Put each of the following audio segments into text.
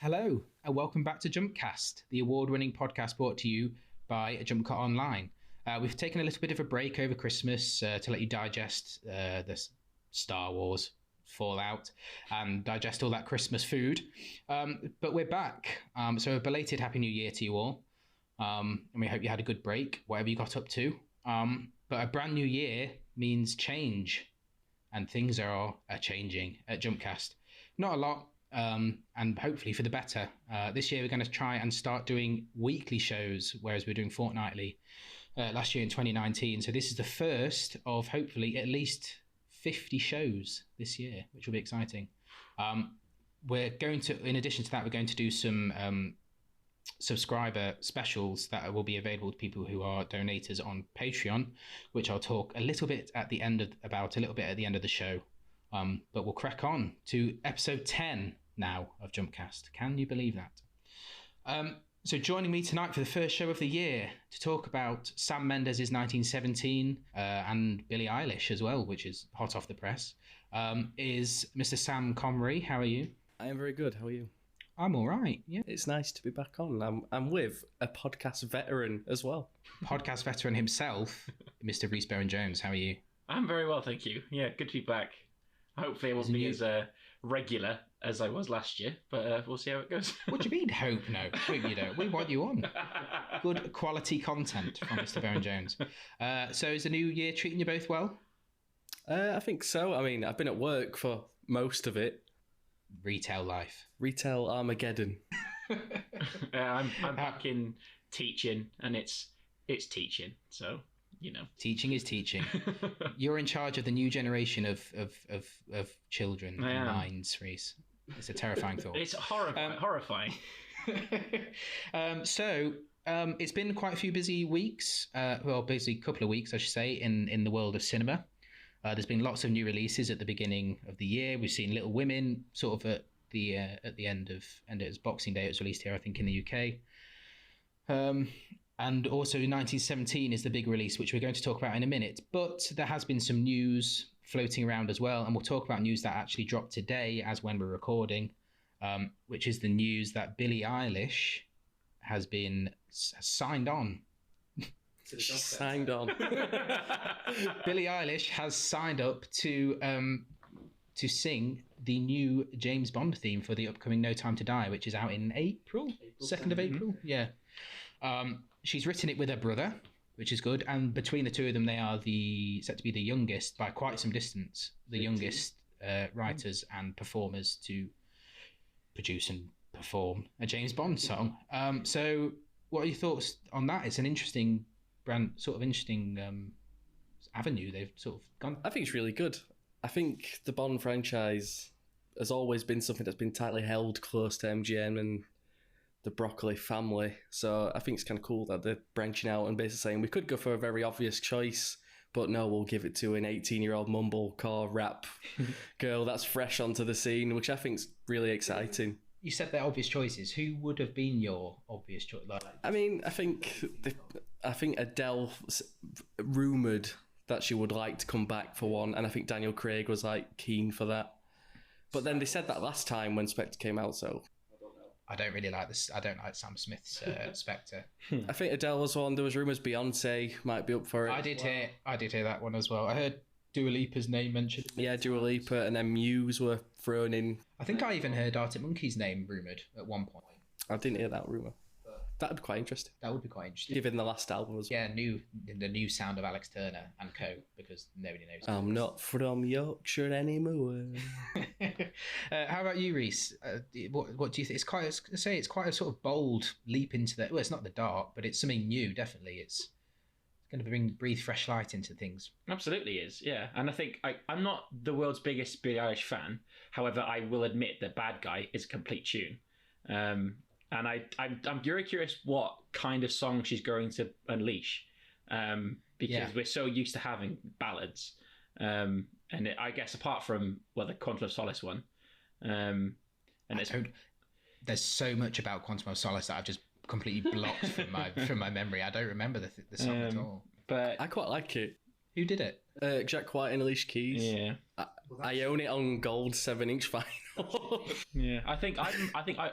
Hello, and welcome back to JumpCast, the award-winning podcast brought to you by JumpCast Online. We've taken a little bit of a break over Christmas to let you digest the Star Wars fallout and digest all that Christmas food. But we're back. So a belated Happy New Year to you all. And we hope you had a good break, whatever you got up to. But a brand new year means change. And things are changing at JumpCast. Not a lot. And hopefully for the better. This year we're going to try and start doing weekly shows, whereas we were doing fortnightly last year in 2019. So this is the first of hopefully at least 50 shows this year, which will be exciting. We're going to, in addition to that, we're going to do some subscriber specials that will be available to people who are donators on Patreon, which I'll talk a little bit at the end of the show. But we'll crack on to episode 10 now of JumpCast. Can you believe that? So joining me tonight for the first show of the year to talk about Sam Mendes' 1917 and Billie Eilish as well, which is hot off the press, is Mr. Sam Connery. How are you? I am very good. How are you? I'm all right, yeah. It's nice to be back on. I'm with a podcast veteran as well. Podcast veteran himself, Mr. Rhys Jones. How are you? I'm very well, thank you. Yeah, good to be back. Hopefully I won't be as regular as I was last year, but we'll see how it goes. What do you mean, hope? No, hope you don't. We want you on. Good quality content from Mr. Baron Jones. So is the new year treating you both well? I think so. I mean, I've been at work for most of it. Retail life. Retail Armageddon. I'm back in teaching, and it's teaching, so... You know, teaching is teaching. You're in charge of the new generation of children and minds, Rhys. It's a terrifying thought. It's horrifying. So it's been quite a few busy weeks. Busy couple of weeks, I should say, in the world of cinema. There's been lots of new releases at the beginning of the year. We've seen Little Women sort of at the end of Boxing Day. It was released here, I think, in the UK. And also 1917 is the big release, which we're going to talk about in a minute. But there has been some news floating around as well. And we'll talk about news that actually dropped today as when we're recording, which is the news that Billie Eilish has been signed on. Signed on. Billie Eilish has signed up to sing the new James Bond theme for the upcoming No Time to Die, which is out in April 2nd of April. Yeah. She's written it with her brother, which is good. And between the two of them, they are set to be the youngest by quite some distance, the youngest writers and performers to produce and perform a James Bond song. So what are your thoughts on that? It's an interesting avenue they've sort of gone. I think it's really good. I think the Bond franchise has always been something that's been tightly held close to MGM and the Broccoli family. So I think it's kind of cool that they're branching out and basically saying we could go for a very obvious choice, but no, we'll give it to an 18-year-old mumblecore rap girl that's fresh onto the scene, which I think is really exciting. You said they're obvious choices. Who would have been your obvious choice? I mean, I think Adele rumoured that she would like to come back for one, and I think Daniel Craig was like keen for that. But then they said that last time when Spectre came out, so... I don't really like this. I don't like Sam Smith's Spectre. I think Adele was one. There was rumours Beyonce might be up for it. I did hear that one as well. I heard Dua Lipa's name mentioned. Yeah, Dua Lipa, and then Muse were thrown in. I think I even heard Arctic Monkey's name rumoured at one point. I didn't hear that rumour. That'd be quite interesting. That would be quite interesting. Given the last album as well. Yeah, the new sound of Alex Turner and co, because nobody knows. I'm not from Yorkshire anymore. How about you, Rhys? What do you think? It's quite a sort of bold leap into the. Well, it's not the dark, but it's something new. Definitely, it's going to breathe fresh light into things. Absolutely is, yeah. And I think I'm not the world's biggest Billie Eilish fan. However, I will admit that Bad Guy is a complete tune. And I'm very curious what kind of song she's going to unleash, because we're so used to having ballads, and I guess apart from the Quantum of Solace one, and there's so much about Quantum of Solace that I've just completely blocked from my memory. I don't remember the song at all. But I quite like it. Who did it? Jack White and Alicia Keys. Yeah. I own it on gold 7-inch vinyl. Yeah, I think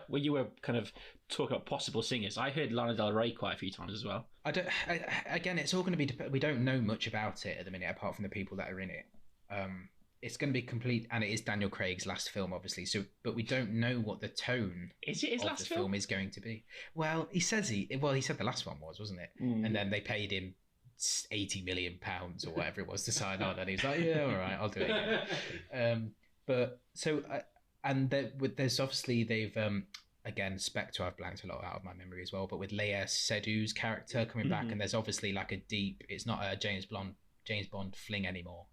when you were kind of talking about possible singers, I heard Lana Del Rey quite a few times as well. Again, it's all going to be. We don't know much about it at the minute, apart from the people that are in it. It's going to be complete, and it is Daniel Craig's last film, obviously. So, but we don't know what the tone Is it his of last the film is going to be. Well, he said the last one wasn't it? And then they paid him £80 million or whatever it was to sign on, and he was like, "Yeah, all right, I'll do it again." But so, and there's obviously they've again, Spectre, I've blanked a lot out of my memory as well, but with Léa Seydoux character coming back, and there's obviously like a deep. It's not a James Bond fling anymore.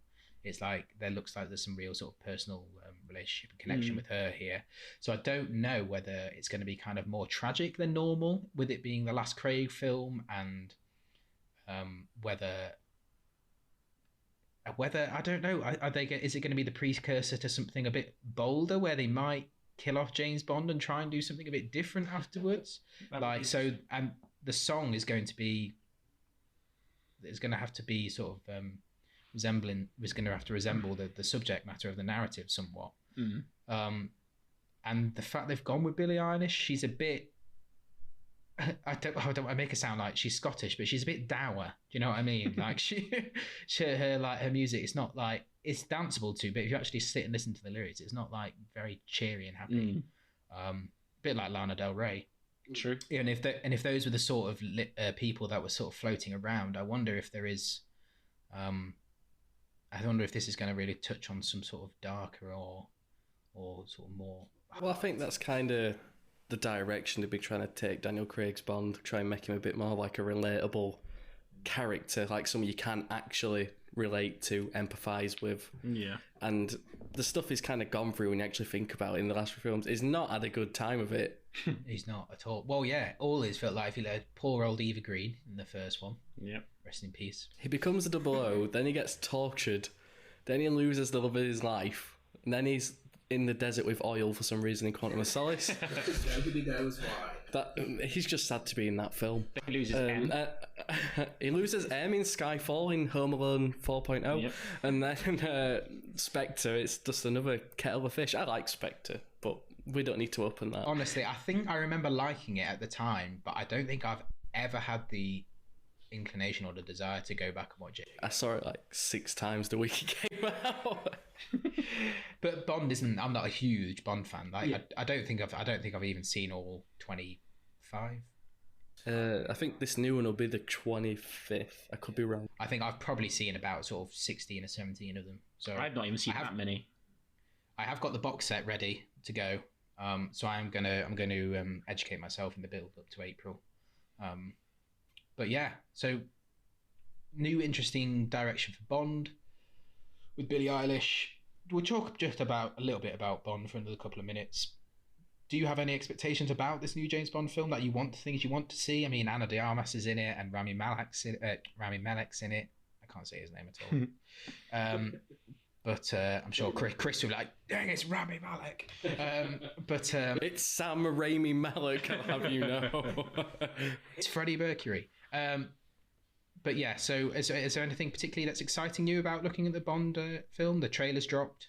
It's like there looks like there's some real sort of personal relationship and connection with her here. So I don't know whether it's going to be kind of more tragic than normal with it being the last Craig film, and whether I don't know. Is it going to be the precursor to something a bit bolder where they might kill off James Bond and try and do something a bit different afterwards? And the song is going to be. It's going to have to be sort of. Was going to have to resemble the subject matter of the narrative somewhat. And the fact they've gone with Billie Eilish, she's a bit. I don't want to make her sound like she's Scottish, but she's a bit dour. Do you know what I mean? Like her music, it's not like it's danceable to, but if you actually sit and listen to the lyrics, it's not like very cheery and happy. Bit like Lana Del Rey. True. And if those were the sort of people that were sort of floating around, I wonder if there is. I wonder if this is going to really touch on some sort of darker or sort of more. Well, I think that's kind of the direction they've been trying to take Daniel Craig's Bond, try and make him a bit more like a relatable character, like someone you can actually relate to, empathise with. Yeah. And the stuff he's kind of gone through when you actually think about it in the last few films, he's not had a good time of it. He's not at all. Well, yeah, all his felt like he led poor old Eva Green in the first one. Yeah. Rest in peace. He becomes a 00, then he gets tortured, then he loses the love of his life, and then he's in the desert with oil for some reason in Quantum of Solace. Nobody knows why. He's just sad to be in that film. He loses M. He loses M in Skyfall in Home Alone 4.0. Yep. And then Spectre, it's just another kettle of fish. I like Spectre, but we don't need to open that. Honestly, I think I remember liking it at the time, but I don't think I've ever had the inclination or the desire to go back and watch it. I saw it like 6 times the week it came out. But Bond isn't. I'm not a huge Bond fan. Like I don't think I've even seen all 25. I think this new one will be the 25th. I could be wrong. I think I've probably seen about sort of 16 or 17 of them. So I've not even seen that many. I have got the box set ready to go. So I'm going to educate myself in the build up to April. But yeah, so new interesting direction for Bond with Billie Eilish. We'll talk just a little bit about Bond for another couple of minutes. Do you have any expectations about this new James Bond film that things you want to see? I mean, Ana de Armas is in it and Rami Malek's in it. I can't say his name at all. But I'm sure Chris will be like, dang, it's Rami Malek. It's Sam Raimi Malek, I'll have you know. It's Freddie Mercury. But yeah, so is there anything particularly that's exciting you about looking at the Bond film? The trailer's dropped.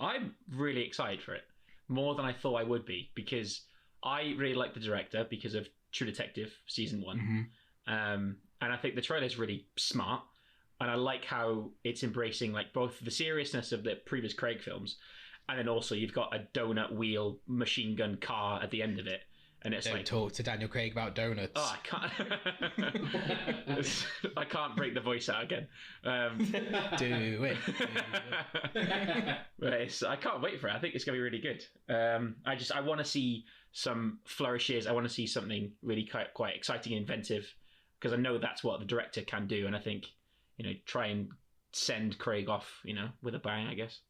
I'm really excited for it, more than I thought I would be, because I really like the director because of True Detective Season 1. And I think the trailer's really smart. And I like how it's embracing like both the seriousness of the previous Craig films, and then also you've got a donut wheel machine gun car at the end of it. And it's Don't talk to Daniel Craig about donuts. Oh, I can't. I can't break the voice out again. Do it. But I can't wait for it. I think it's going to be really good. I want to see some flourishes. I want to see something really quite exciting and inventive, because I know that's what the director can do. And I think, try and send Craig off, with a bang, I guess.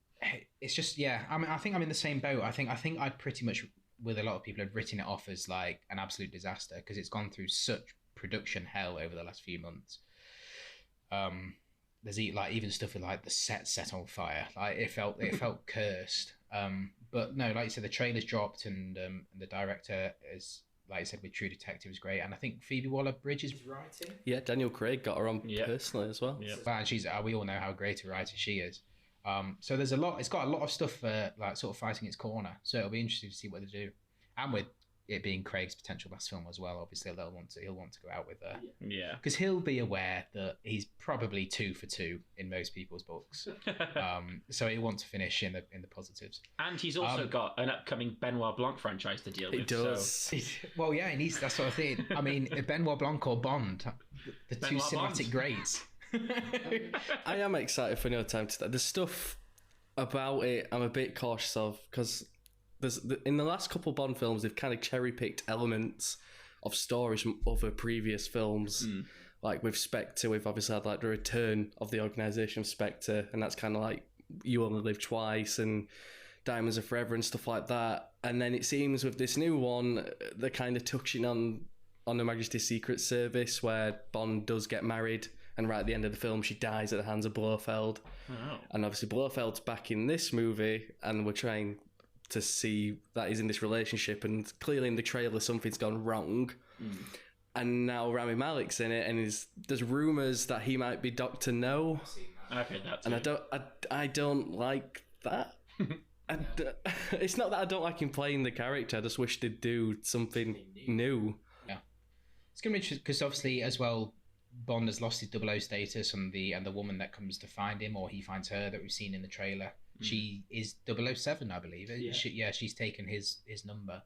It's just, yeah. I think I'm in the same boat. I think I'd pretty much, with a lot of people, had written it off as like an absolute disaster because it's gone through such production hell over the last few months. There's even stuff with like the set on fire. Like it felt cursed. But no, like you said, the trailer's dropped and the director is, like I said, with True Detective is great, and I think Phoebe Waller-Bridge is writing. Yeah, Daniel Craig got her on personally as well. Yeah, and we all know how great a writer she is. So there's a lot. It's got a lot of stuff like sort of fighting its corner. So it'll be interesting to see what they do, and with it being Craig's potential last film as well. Obviously, he'll want to go out with Yeah. because he'll be aware that he's probably 2 for 2 in most people's books. So he'll want to finish in the positives. And he's also got an upcoming Benoit Blanc franchise to deal with. He does. So. Well, yeah, he needs that sort of thing. I mean, Benoit Blanc or Bond, the two Benoit cinematic Bond. greats. I am excited for No Time to Die. The stuff about it, I'm a bit cautious of because in the last couple Bond films, they've kind of cherry-picked elements of stories from other previous films. Like with Spectre, we've obviously had like the return of the organisation of Spectre, and that's kind of like You Only Live Twice and Diamonds Are Forever and stuff like that. And then it seems with this new one, they're kind of touching on Her Majesty's Secret Service, where Bond does get married, and right at the end of the film, she dies at the hands of Blofeld. Oh. And obviously Blofeld's back in this movie, and we're trying to see that he's in this relationship, and clearly in the trailer something's gone wrong. And now Rami Malek's in it, and there's rumours that he might be Dr. No. I've heard that too. And I don't like that. It's not that I don't like him playing the character, I just wish they'd do something new. Yeah, it's gonna be interesting because obviously as well, Bond has lost his 00 status, and the woman that comes to find him, or he finds her, that we've seen in the trailer, she is 007, I believe. She's taken his number.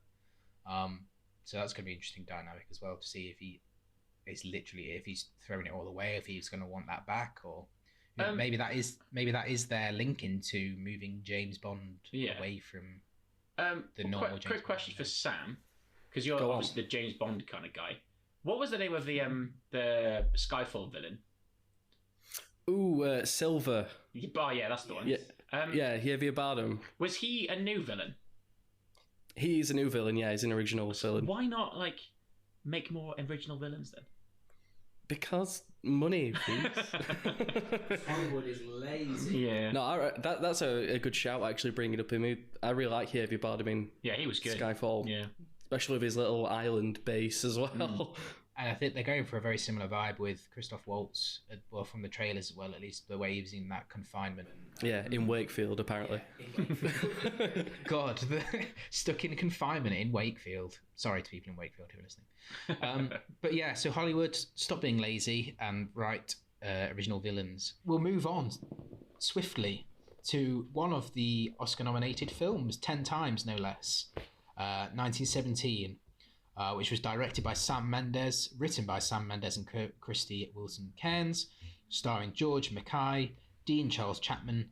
So that's going to be an interesting dynamic as well, to see if if he's throwing it all away, if he's going to want that back, or maybe that is their link into moving James Bond away from the normal James Bond. Quick question for Sam, because you're obviously the James Bond kind of guy. What was the name of the Skyfall villain? Ooh, Silver. Oh yeah, that's the one. Yeah, Javier Bardem. Was he a new villain? He's a new villain, yeah, he's an original villain. Why not make more original villains then? Because money, please. Hollywood is lazy. Yeah. No, that's a good shout, actually, bringing it up. I really like Javier Bardem in he was good. Skyfall. Yeah. Especially with his little island base as well. And I think they're going for a very similar vibe with Christoph Waltz, well, from the trailers as well, at least the way he was in that confinement. Yeah, in Wakefield, apparently. God, stuck in confinement in Wakefield. Sorry to people in Wakefield who are listening. But yeah, so Hollywood, stop being lazy and write original villains. We'll move on swiftly to one of the Oscar-nominated films, 10 times no less, 1917. Which was directed by Sam Mendes, written by Sam Mendes and Christy Wilson Cairns, starring George Mackay, Dean Charles Chapman,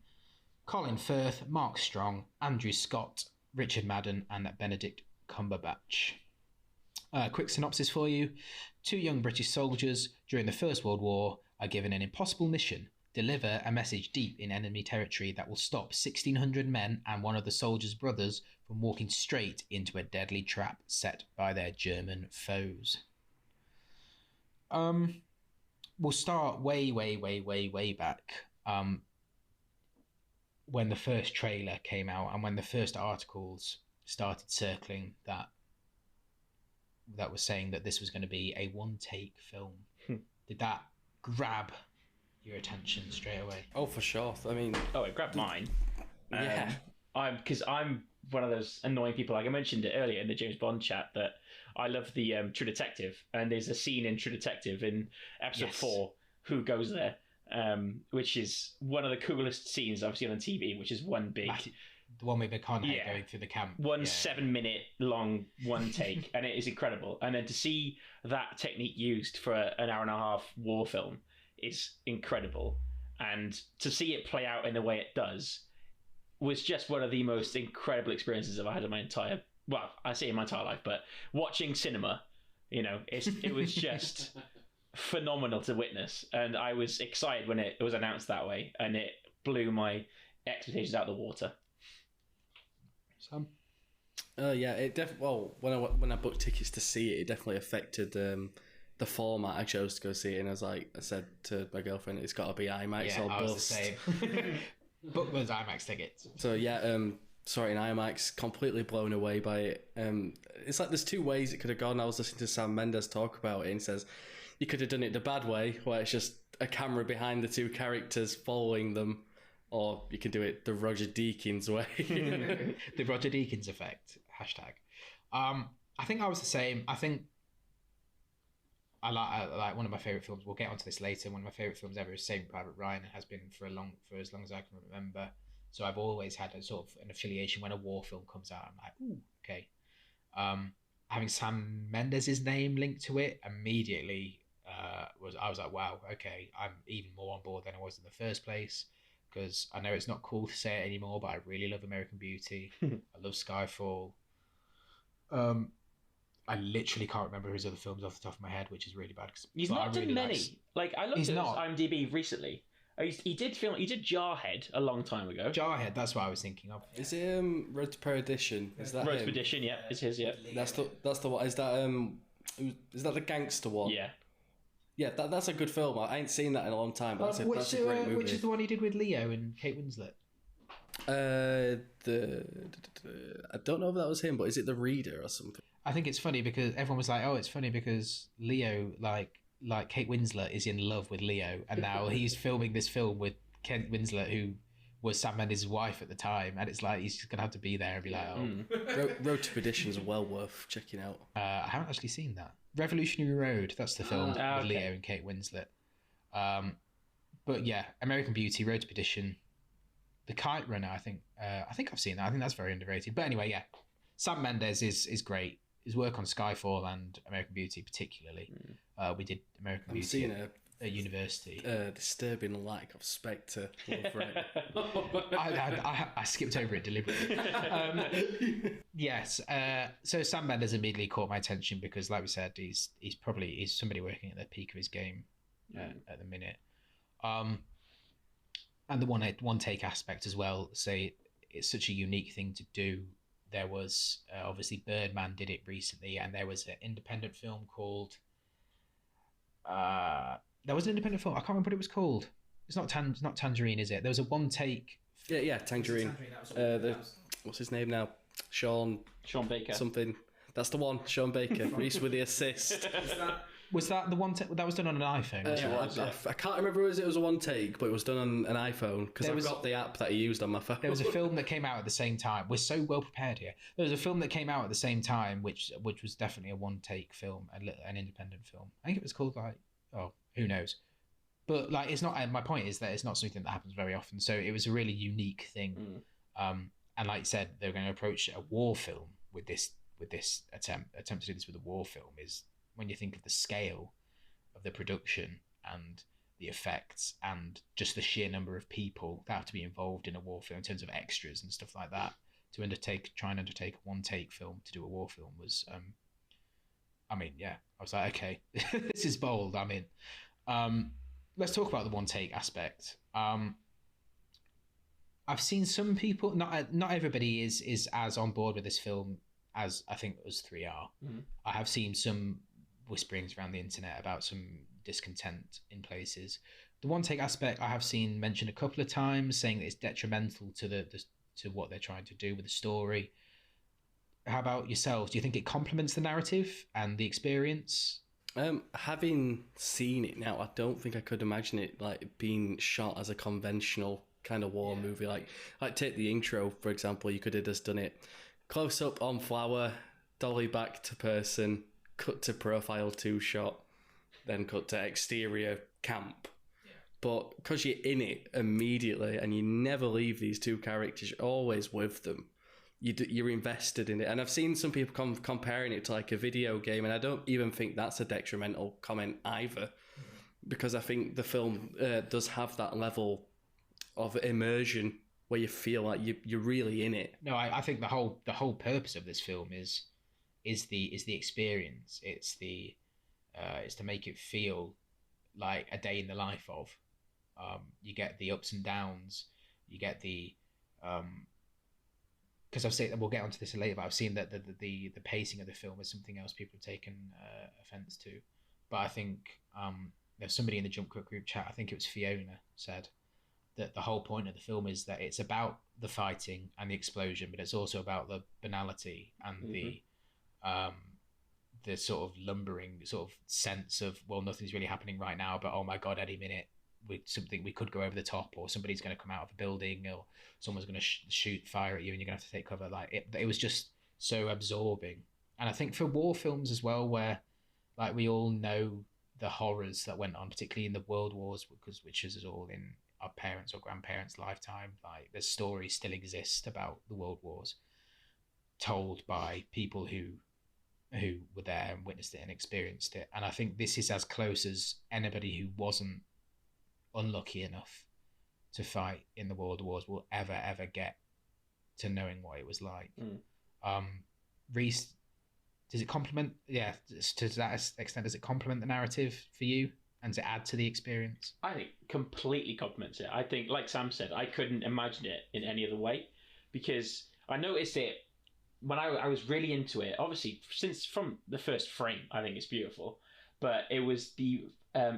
Colin Firth, Mark Strong, Andrew Scott, Richard Madden, and Benedict Cumberbatch. Quick synopsis for you. 2 young British soldiers during the First World War are given an impossible mission: deliver a message deep in enemy territory that will stop 1,600 men and one of the soldiers' brothers from walking straight into a deadly trap set by their German foes. We'll start way back, when the first trailer came out and when the first articles started circling that was saying that this was going to be a one-take film. Did that grab your attention straight away? Oh, for sure. I mean... Oh, it grabbed mine. Yeah. Because I'm one of those annoying people, like I mentioned it earlier in the James Bond chat, that I love the True Detective, and there's a scene in True Detective in episode 4, Who Goes There, which is one of the coolest scenes I've seen on TV, which is one big... The one with McConaughey going through the camp. 7-minute long one take, and it is incredible. And then to see that technique used for an hour and a half war film is incredible. And to see it play out in the way it does was just one of the most incredible experiences I've had in my entire... Well, I say in my entire life, but watching cinema, it was just phenomenal to witness. And I was excited when it was announced that way, and it blew my expectations out of the water. Sam? Yeah, it definitely. Well, when I booked tickets to see it, it definitely affected the format I chose to go see it. And I said to my girlfriend, it's got to be IMAX or bust. I was the same. Book those IMAX tickets. So yeah, sorry, in IMAX, completely blown away by it. It's like there's 2 ways it could have gone. I was listening to Sam Mendes talk about it, and he says you could have done it the bad way, where it's just a camera behind the 2 characters following them or you can do it the Roger Deakins way. The Roger Deakins effect. Hashtag. I think I was the same. I think I like one of my favorite films. We'll get onto this later. One of my favorite films ever is Saving Private Ryan. It has been for as long as I can remember. So I've always had a sort of an affiliation when a war film comes out. I'm like, ooh, okay. Having Sam Mendes' name linked to it immediately I was like, wow, okay, I'm even more on board than I was in the first place, because I know it's not cool to say it anymore, but I really love American Beauty. I love Skyfall. I literally can't remember his other films off the top of my head, which is really bad. He's not done many. Like, I looked at his IMDb recently. He did Jarhead a long time ago. Jarhead, that's what I was thinking of. Is it Road to Perdition? Is that Road to Perdition? Yeah, it's his. Yeah, that's the one. Is that the gangster one? Yeah. Yeah, that's a good film. I ain't seen that in a long time, but that's a great movie. Which is the one he did with Leo and Kate Winslet? I don't know if that was him, but is it The Reader or something? I think it's funny because everyone was like, "Oh, it's funny because Leo, like Kate Winslet, is in love with Leo, and now he's filming this film with Kate Winslet, who was Sam Mendes' wife at the time, and it's like he's just gonna have to be there and be like, oh." Road to Perdition is well worth checking out. I haven't actually seen that. Revolutionary Road, that's the film with Leo and Kate Winslet. But yeah, American Beauty, Road to Perdition, The Kite Runner. I think I've seen that. I think that's very underrated. But anyway, yeah, Sam Mendes is great. His work on Skyfall and American Beauty, particularly. We did American Beauty at university. Disturbing lack of Spectre. I skipped over it deliberately. Yes. So Sam Mendes immediately caught my attention because, like we said, he's somebody working at the peak of his game at the minute. And the one take aspect as well. Say it's such a unique thing to do. There was obviously Birdman did it recently, and there was an independent film called. There was an independent film. I can't remember what it was called. It's not Tangerine, is it? There was a one take. Yeah, Tangerine. What's his name now? Sean Baker. Something. That's the one. Sean Baker. Rhys with the assist. Was that the one that was done on an iPhone? I can't remember if it was a one take, but it was done on an iPhone because I've got the app that I used on my phone. There was a film that came out at the same time. We're so well prepared here. There was a film that came out at the same time, which was definitely a one take film, an independent film. I think it was called who knows? But like, it's not. My point is that it's not something that happens very often. So it was a really unique thing. And like you said, they were going to approach a war film with this attempt to do this with a war film is. When you think of the scale of the production and the effects and just the sheer number of people that have to be involved in a war film in terms of extras and stuff like that, to try and undertake a one-take film to do a war film was, I was like, okay, this is bold. I'm in. Let's talk about the one-take aspect. I've seen some people, not everybody is as on board with this film as I think us three are. I have seen some whisperings around the internet about some discontent in places. The one take aspect I have seen mentioned a couple of times, saying that it's detrimental to to what they're trying to do with the story. How about yourselves? Do you think it complements the narrative and the experience? Having seen it now, I don't think I could imagine it like being shot as a conventional kind of war movie. Like take the intro, for example. You could have just done it close up on flower, dolly back to person, cut to profile 2 shot, then cut to exterior camp. But because you're in it immediately and you never leave these 2 characters, you're always with them. You're invested in it. And I've seen some people comparing it to like a video game, and I don't even think that's a detrimental comment either, because I think the film does have that level of immersion where you feel like you're really in it. No, I think the whole purpose of this film is the experience. It's to make it feel like a day in the life of. You get the ups and downs. You get the because I've seen, we'll get onto this later, but I've seen that the pacing of the film is something else people have taken offence to. But I think there's somebody in the Jump Cut group chat, I think it was Fiona, said that the whole point of the film is that it's about the fighting and the explosion, but it's also about the banality and the sort of lumbering sort of sense of, well, nothing's really happening right now, but oh my God, any minute something we could go over the top, or somebody's going to come out of a building, or someone's going to shoot fire at you and you're going to have to take cover. Like it was just so absorbing. And I think for war films as well, where like we all know the horrors that went on, particularly in the world wars, which is all in our parents or grandparents' lifetime. Like the stories still exist about the world wars, told by people who were there and witnessed it and experienced it. And I think this is as close as anybody who wasn't unlucky enough to fight in the world wars will ever get to knowing what it was like. Rhys, does it complement? Yeah, to that extent, does it complement the narrative for you and to add to the experience? I think completely complements it. I think, like Sam said, I couldn't imagine it in any other way, because I noticed it when I was really into it. Obviously, since from the first frame, I think it's beautiful. But it was the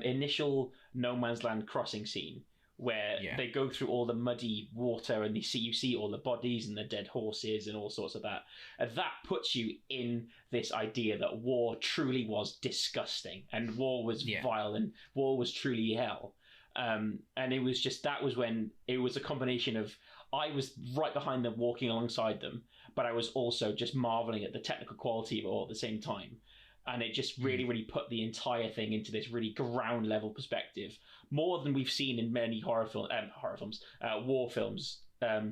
initial no man's land crossing scene where they go through all the muddy water and you see all the bodies and the dead horses and all sorts of that. And that puts you in this idea that war truly was disgusting and war was vile and war was truly hell. And it was just, that was when it was a combination of, I was right behind them, walking alongside them, but I was also just marveling at the technical quality of it all at the same time. And it just really put the entire thing into this really ground level perspective, more than we've seen in many war films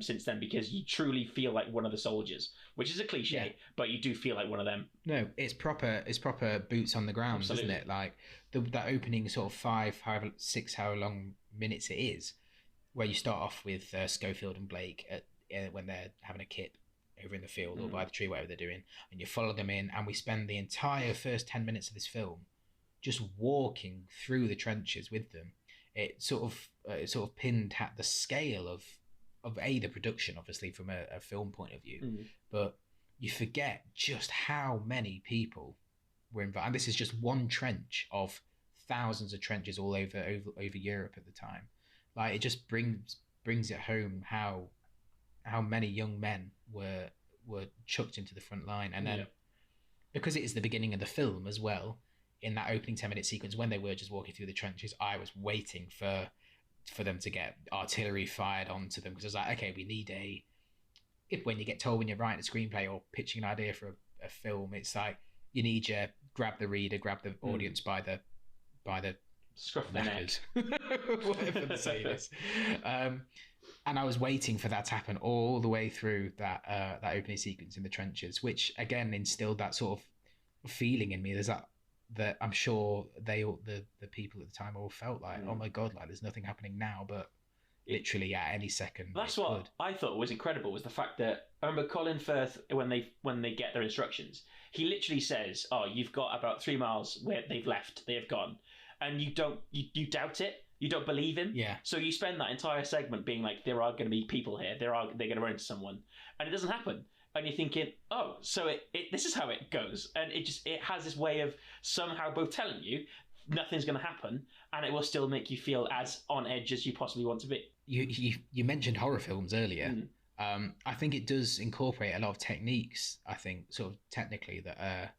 since then, because you truly feel like one of the soldiers, which is a cliche, but you do feel like one of them. No, it's proper boots on the ground, Absolutely. Isn't it? Like that opening sort of 6 hour long minutes it is, where you start off with Schofield and Blake when they're having a kip over in the field or by the tree, whatever they're doing, and you follow them in, and we spend the entire first 10 minutes of this film just walking through the trenches with them. It sort of pinned at the scale of the production, obviously from a film point of view, but you forget just how many people were involved. And this is just one trench of thousands of trenches all over Europe at the time. Like it just brings it home how many young men were chucked into the front line. And then because it is the beginning of the film as well, in that opening 10-minute sequence when they were just walking through the trenches, I was waiting for them to get artillery fired onto them, because I was like, okay, we need when you get told when you're writing a screenplay or pitching an idea for a film, it's like you need to grab the reader, grab the audience by the scruff of the neck, whatever the saying is. And I was waiting for that to happen all the way through that opening sequence in the trenches, which again instilled that sort of feeling in me. There's that I'm sure the people at the time all felt like, oh my God, like there's nothing happening now, but literally at any second. That's what I thought was incredible, was the fact that I remember Colin Firth, when they get their instructions, he literally says, oh, you've got about 3 miles where they've left, they have gone. And you doubt it. You don't believe him. Yeah. So you spend that entire segment being like, there are going to be people here. They're going to run into someone, and it doesn't happen. And you're thinking, oh, so this is how it goes. And it has this way of somehow both telling you nothing's going to happen, and it will still make you feel as on edge as you possibly want to be. You mentioned horror films earlier. I think it does incorporate a lot of techniques, I think, sort of technically, that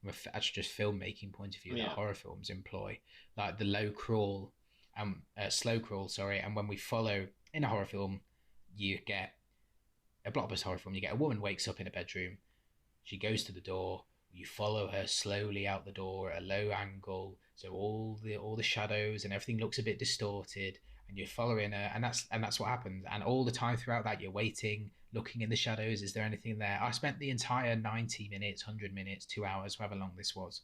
from a just filmmaking point of view, that horror films employ, like the slow crawl, and when we follow in a horror film, you get a blockbuster horror film, you get a woman wakes up in a bedroom, she goes to the door, you follow her slowly out the door at a low angle, so all the shadows and everything looks a bit distorted, and you're following her, and that's what happens. And all the time throughout that, you're waiting, looking in the shadows, is there anything there? I spent the entire 90 minutes, 100 minutes, 2 hours, however long this was,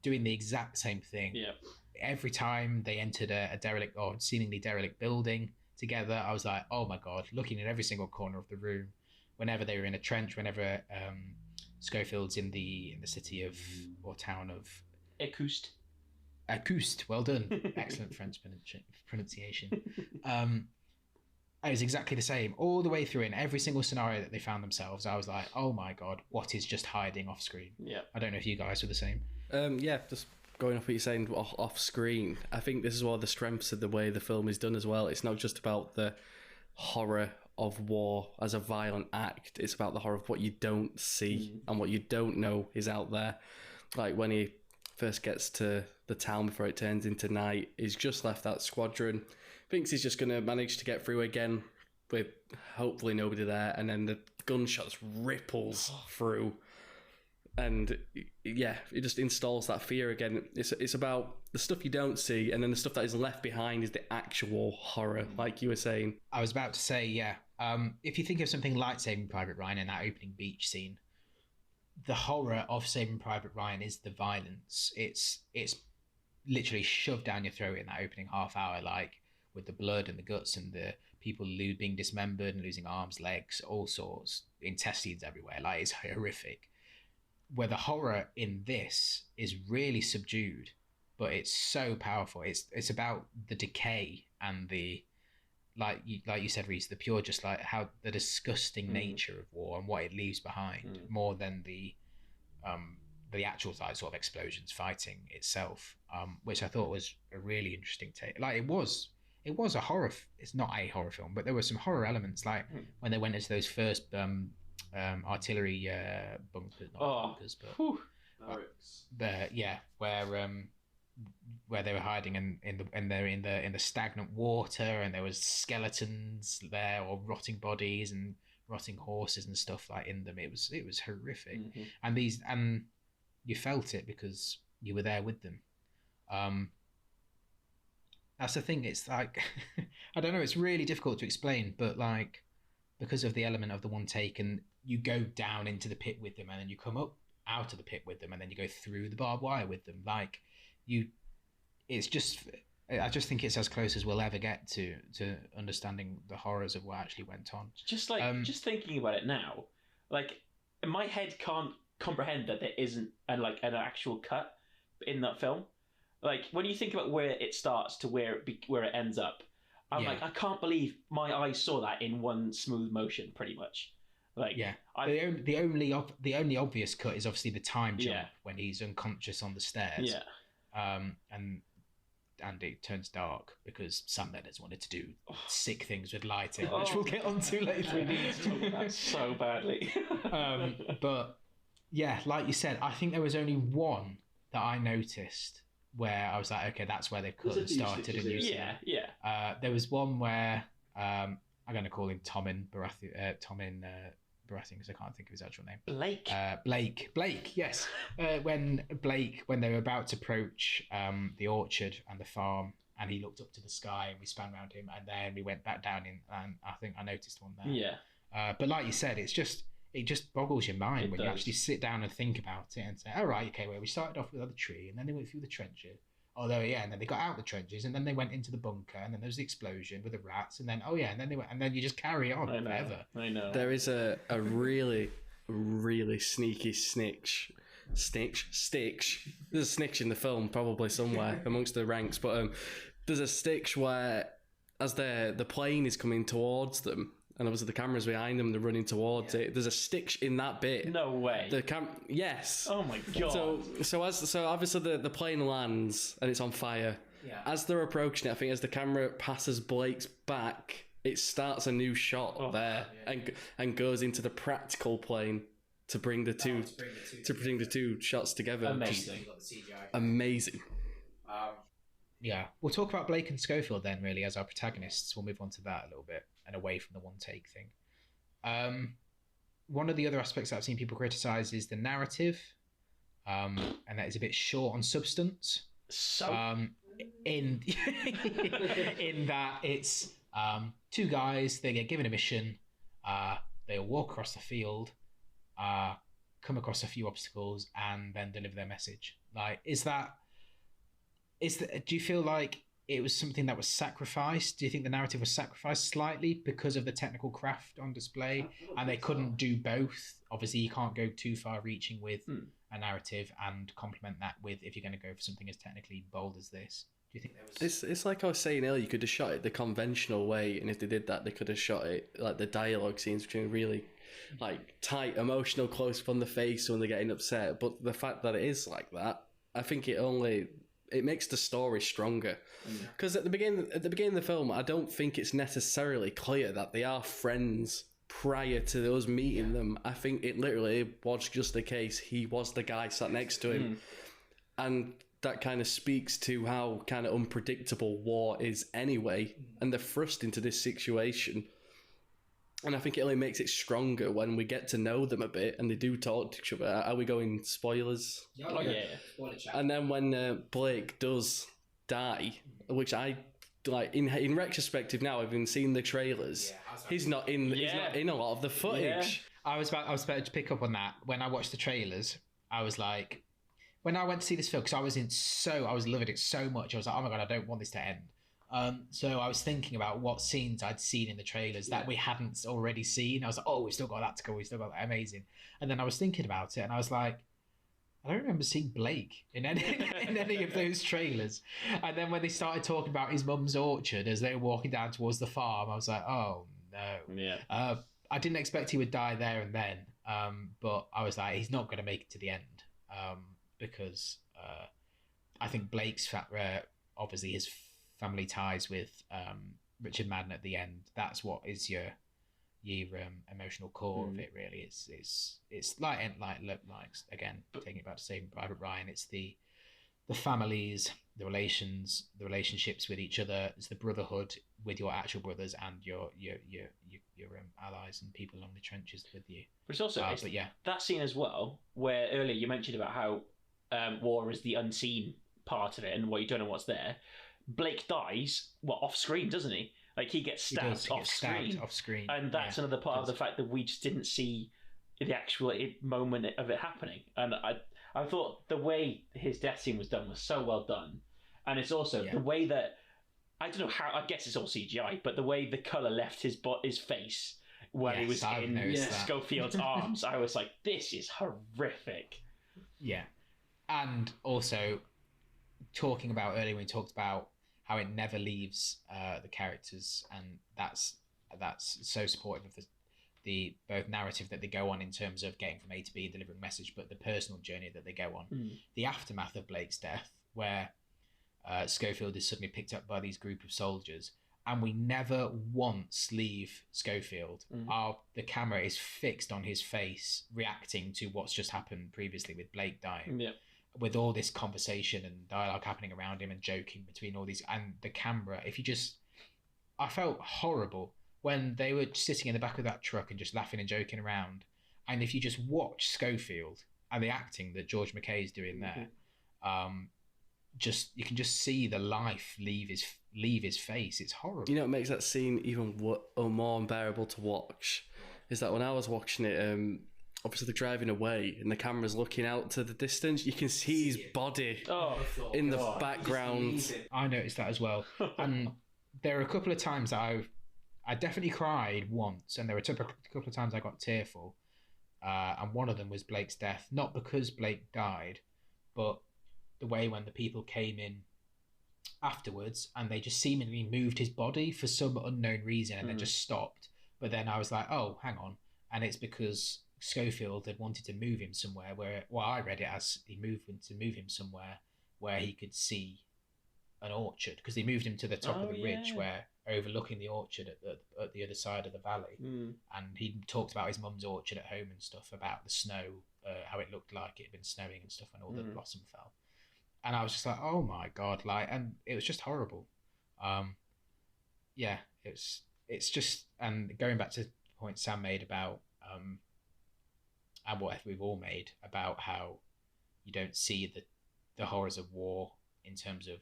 doing the exact same thing. Yeah. Every time they entered a derelict or seemingly derelict building together, I was like, oh my God, looking at every single corner of the room. Whenever they were in a trench, whenever Schofield's in the city of, or town of Écoust. Écoust, well done. Excellent French pronunciation. It was exactly the same all the way through. In every single scenario that they found themselves, I was like, oh my God, what is just hiding off screen? Yeah. I don't know if you guys were the same. Just going off what you're saying off screen, I think this is one of the strengths of the way the film is done as well. It's not just about the horror of war as a violent act, it's about the horror of what you don't see and what you don't know is out there. Like when he first gets to the town before it turns into night. He's just left that squadron, thinks he's just going to manage to get through again with hopefully nobody there, and then the gunshots ripples through. And yeah, it just installs that fear again. It's about the stuff you don't see, and then the stuff that is left behind is the actual horror, like you were saying. I was about to say, yeah. If you think of something like Saving Private Ryan and that opening beach scene, the horror of Saving Private Ryan is the violence. It's literally shoved down your throat in that opening half hour, like with the blood and the guts and the people being dismembered and losing arms, legs, all sorts, intestines everywhere. Like, it's horrific. Where the horror in this is really subdued, but it's so powerful. It's about the decay and the like you said, Rhys, the pure, just like how the disgusting nature of war and what it leaves behind, more than the actual sort of explosions, fighting itself, which I thought was a really interesting take. Like, it was a horror. It's not a horror film, but there were some horror elements, like when they went into those first artillery bunkers, not bunkers, but where they were hiding and they're in the stagnant water, and there was skeletons there, or rotting bodies and rotting horses and stuff like in them. It was horrific, and you felt it because you were there with them. That's the thing. It's like I don't know. It's really difficult to explain, but like, because of the element of the one take, and you go down into the pit with them, and then you come up out of the pit with them, and then you go through the barbed wire with them. Like, I just think it's as close as we'll ever get to understanding the horrors of what actually went on. Just like just thinking about it now, like, my head can't comprehend that there isn't an actual cut in that film. Like, when you think about where it starts to where it ends up, I'm like, I can't believe my eyes saw that in one smooth motion, pretty much. Like, yeah, the only obvious cut is obviously the time jump when he's unconscious on the stairs. Yeah. And it turns dark because Sam Mendes wanted to do sick things with lighting, which we'll get onto later. We need to talk about so badly. But yeah, like you said, I think there was only one that I noticed where I was like, okay, that's where they've cut and started a new scene. Yeah. There was one where I'm going to call him Tomin Baratheon, because I can't think of his actual name. Blake, yes. When they were about to approach the orchard and the farm, and he looked up to the sky, and we span around him, and then we went back down in, and I think I noticed one there. Yeah. But like you said, it just boggles your mind when you actually sit down and think about it and say, all right, okay, well, we started off with the tree, and then they went through the trenches. And then they got out the trenches, and then they went into the bunker, and then there was the explosion with the rats, and then and then they went, and then you just carry on forever. I know. There is a really, really sneaky snitch. There's a snitch in the film, probably somewhere amongst the ranks, but there's a stitch where, as the plane is coming towards them, and obviously the camera's behind them, they're running towards it. There's a stitch in that bit. No way. Yes. Oh my god. So obviously the plane lands and it's on fire. Yeah. As they're approaching it, I think as the camera passes Blake's back, it starts a new shot there and goes into the practical plane to bring the two shots together. Amazing. Yeah, we'll talk about Blake and Schofield then, really, as our protagonists. We'll move on to that a little bit and away from the one take thing. One of the other aspects that I've seen people criticise is the narrative, and that is a bit short on substance. In that it's two guys, they get given a mission, they'll walk across the field, come across a few obstacles, and then deliver their message. Like, do you feel like it was something that was sacrificed? Do you think the narrative was sacrificed slightly because of the technical craft on display, and they couldn't do both? Obviously, you can't go too far reaching with a narrative and complement that with, if you're going to go for something as technically bold as this. Do you think there was... It's like I was saying earlier, you could have shot it the conventional way, and if they did that, they could have shot it like the dialogue scenes between really like tight, emotional close up on the face when they're getting upset. But the fact that it is like that, I think it makes the story stronger, because at the beginning of the film, I don't think it's necessarily clear that they are friends prior to us meeting them. I think it literally was just the case he was the guy sat next to him, And that kind of speaks to how kind of unpredictable war is anyway, and they're thrust into this situation. And I think it only makes it stronger when we get to know them a bit and they do talk to each other. Are we going spoilers? Oh, yeah. Spoiler chat. And then when Blake does die, which I like in retrospective now, having seen the trailers, he's not in a lot of the footage. Yeah. I was about to pick up on that. When I watched the trailers, I was like, when I went to see this film, because I was loving it so much, I was like, oh my God, I don't want this to end. So I was thinking about what scenes I'd seen in the trailers that we hadn't already seen. I was like, oh, we've still got that to go. We've still got that. Amazing. And then I was thinking about it and I was like, I don't remember seeing Blake in any of those trailers. And then when they started talking about his mum's orchard as they were walking down towards the farm, I was like, oh no. Yeah. I didn't expect he would die there and then. But I was like, he's not going to make it to the end. Because I think Blake's obviously his family ties with Richard Madden at the end. That's what is your emotional core of it. Really, it's like again taking it back to Saving Private Ryan. It's the families, the relationships with each other. It's the brotherhood with your actual brothers and your allies and people along the trenches with you. But it's also that scene as well, where earlier you mentioned about how war is the unseen part of it and what you don't know what's there. Blake dies off screen, doesn't he? Like he gets stabbed off screen, and that's another part of the fact that we just didn't see the actual moment of it happening. And I thought the way his death scene was done was so well done, and it's also the way that I don't know how. I guess it's all CGI, but the way the color left his face when he was in Schofield's arms, I was like, this is horrific. Yeah, and also talking about earlier when we talked about how it never leaves the characters, and that's so supportive of the both narrative that they go on in terms of getting from A to B, delivering a message, but the personal journey that they go on. The aftermath of Blake's death, where Schofield is suddenly picked up by these group of soldiers, and we never once leave Schofield. The camera is fixed on his face, reacting to what's just happened previously with Blake dying. Yeah. With all this conversation and dialogue happening around him and joking between all these, and the camera, I felt horrible when they were sitting in the back of that truck and just laughing and joking around. And if you just watch Schofield and the acting that George McKay is doing there, you can just see the life leave his face. It's horrible. You know what makes that scene even more unbearable to watch is that when I was watching it, obviously they're driving away and the camera's looking out to the distance. You can see his body in the background. I noticed that as well. And there are a couple of times that I definitely cried once, and there were a couple of times I got tearful. And one of them was Blake's death, not because Blake died, but the way when the people came in afterwards and they just seemingly moved his body for some unknown reason and then just stopped. But then I was like, oh, hang on. And it's because Schofield had wanted to move him somewhere I read it as he to move him somewhere where he could see an orchard, because they moved him to the top of the ridge where overlooking the orchard at the other side of the valley. And he talked about his mum's orchard at home and stuff, about the snow, how it looked like it had been snowing and stuff when all the blossom fell. And I was just like, oh my God, and it was just horrible. It's just, and going back to the point Sam made about and what we've all made about how you don't see the horrors of war in terms of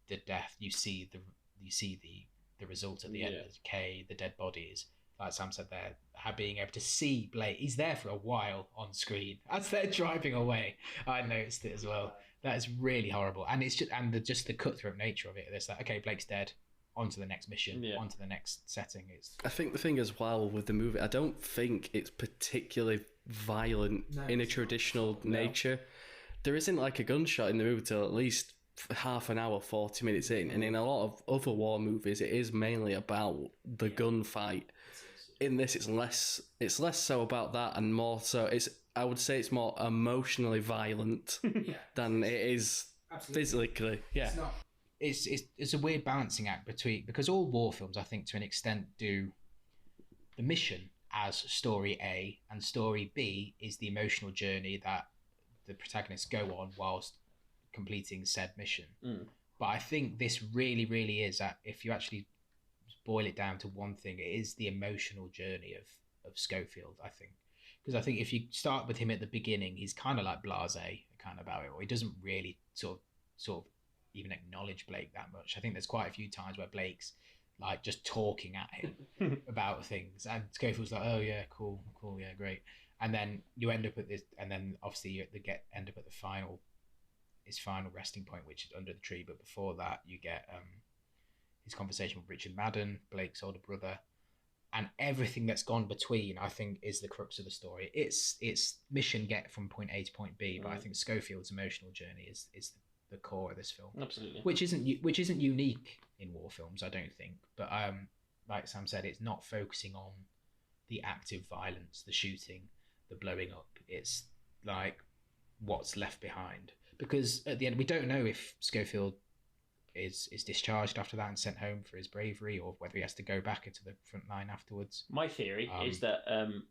the death. You see the result at the end, the decay, the dead bodies. Like Sam said there, how being able to see Blake, he's there for a while on screen as they're driving away. I noticed it as well. That is really horrible, and it's just the cutthroat nature of it. It's like, okay, Blake's dead. On to the next mission, on to the next setting. I think the thing as well with the movie, I don't think it's particularly violent in a traditional nature. There isn't like a gunshot in the movie till at least half an hour, 40 minutes in. And in a lot of other war movies, it is mainly about the gunfight. In this, it's less so about that and more so, I would say it's more emotionally violent than it is physically. Yeah. It's a weird balancing act because all war films, I think, to an extent, do the mission as story A, and story B is the emotional journey that the protagonists go on whilst completing said mission. Mm. But I think this really, really is that if you actually boil it down to one thing, it is the emotional journey of Schofield, I think. Because I think if you start with him at the beginning, he's kind of like blasé kind of about it, or he doesn't really sort of even acknowledge Blake that much. I think there's quite a few times where Blake's like just talking at him about things, and Schofield's like, "Oh yeah, cool, yeah, great." And then you end up at this, and then obviously you end up at his final resting point, which is under the tree. But before that, you get his conversation with Richard Madden, Blake's older brother, and everything that's gone between, I think, is the crux of the story. It's mission get from point A to point B, but I think Schofield's emotional journey is the core of this film. Absolutely. Which isn't unique in war films, I don't think. But like Sam said, it's not focusing on the active violence, the shooting, the blowing up. It's like what's left behind. Because at the end, we don't know if Schofield is discharged after that and sent home for his bravery, or whether he has to go back into the front line afterwards. My theory is that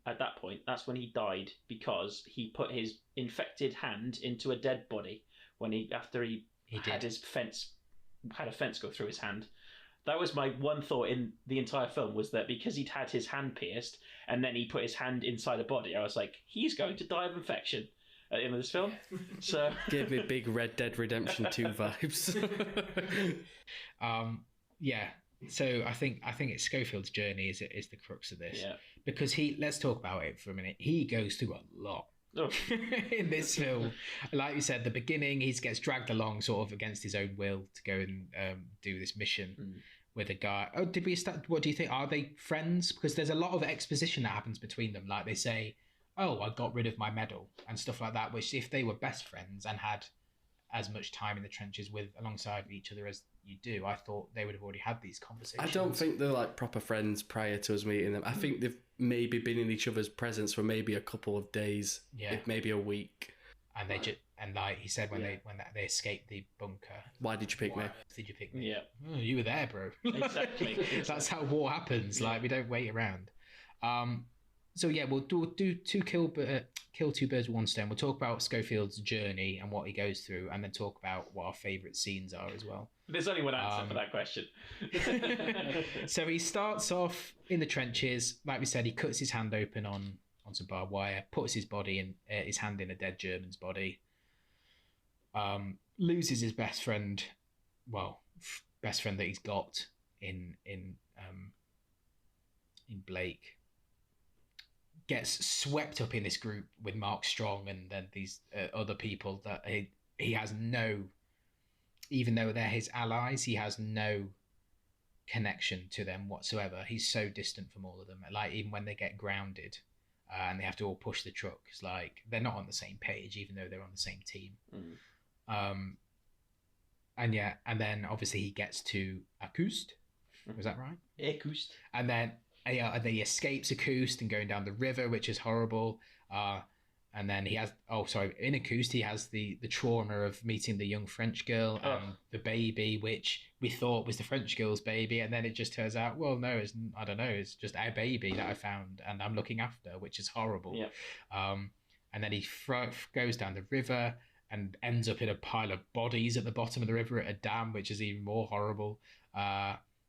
at that point, that's when he died, because he put his infected hand into a dead body after he had a fence go through his hand. That was my one thought in the entire film, was that because he'd had his hand pierced and then he put his hand inside a body, I was like, he's going to die of infection at the end of this film. So gave me big Red Dead Redemption 2 vibes. Yeah. So I think it's Schofield's journey is the crux of this. Yeah. Because let's talk about it for a minute. He goes through a lot. Oh. In this film. Like you said, the beginning, he gets dragged along sort of against his own will to go and do this mission with a guy. Oh, did we start? What do you think? Are they friends? Because there's a lot of exposition that happens between them. Like they say, "Oh, I got rid of my medal" and stuff like that. Which, if they were best friends and had as much time in the trenches alongside each other as you do, I thought they would have already had these conversations. I don't think they're like proper friends prior to us meeting them. I think they've maybe been in each other's presence for maybe a couple of days, if maybe a week. And they like he said when they escaped the bunker. Why did you pick me? Did you pick me? Yeah. Oh, you were there, bro. Exactly. That's how war happens. Like we don't wait around. So yeah, we'll do kill two birds with one stone. We'll talk about Schofield's journey and what he goes through, and then talk about what our favourite scenes are as well. There's only one answer for that question. So he starts off in the trenches. Like we said, he cuts his hand open on some barbed wire, puts his hand in a dead German's body, loses his best friend, best friend that he's got in Blake. Gets swept up in this group with Mark Strong and then these other people that he has no, even though they're his allies, he has no connection to them whatsoever. He's so distant from all of them. Like even when they get grounded and they have to all push the truck, it's like they're not on the same page, even though they're on the same team. And then obviously he gets to Akust. Was that right? Akust. And then he escapes Akust and going down the river, which is horrible. And then he has, in Akust, he has the trauma of meeting the young French girl and the baby, which we thought was the French girl's baby. And then it just turns out, well, no, it's just our baby that I found and I'm looking after, which is horrible. Yeah. And then he goes down the river and ends up in a pile of bodies at the bottom of the river at a dam, which is even more horrible.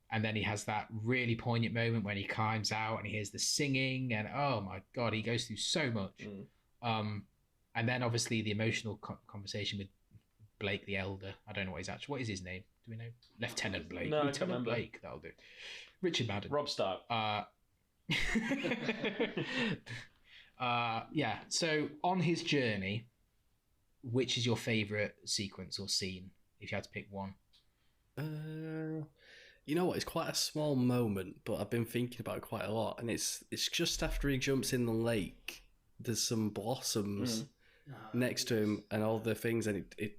And then he has that really poignant moment when he climbs out and he hears the singing and oh my God, he goes through so much. And then obviously the emotional conversation with Blake the Elder. I don't know what is his name? Do we know? Lieutenant Blake. No, Lieutenant Blake, that'll do. Richard Madden. Rob Stark. Yeah, so on his journey, which is your favourite sequence or scene, if you had to pick one? You know what? It's quite a small moment, but I've been thinking about it quite a lot. And it's just after he jumps in the lake. There's some blossoms next to him and all the things. And I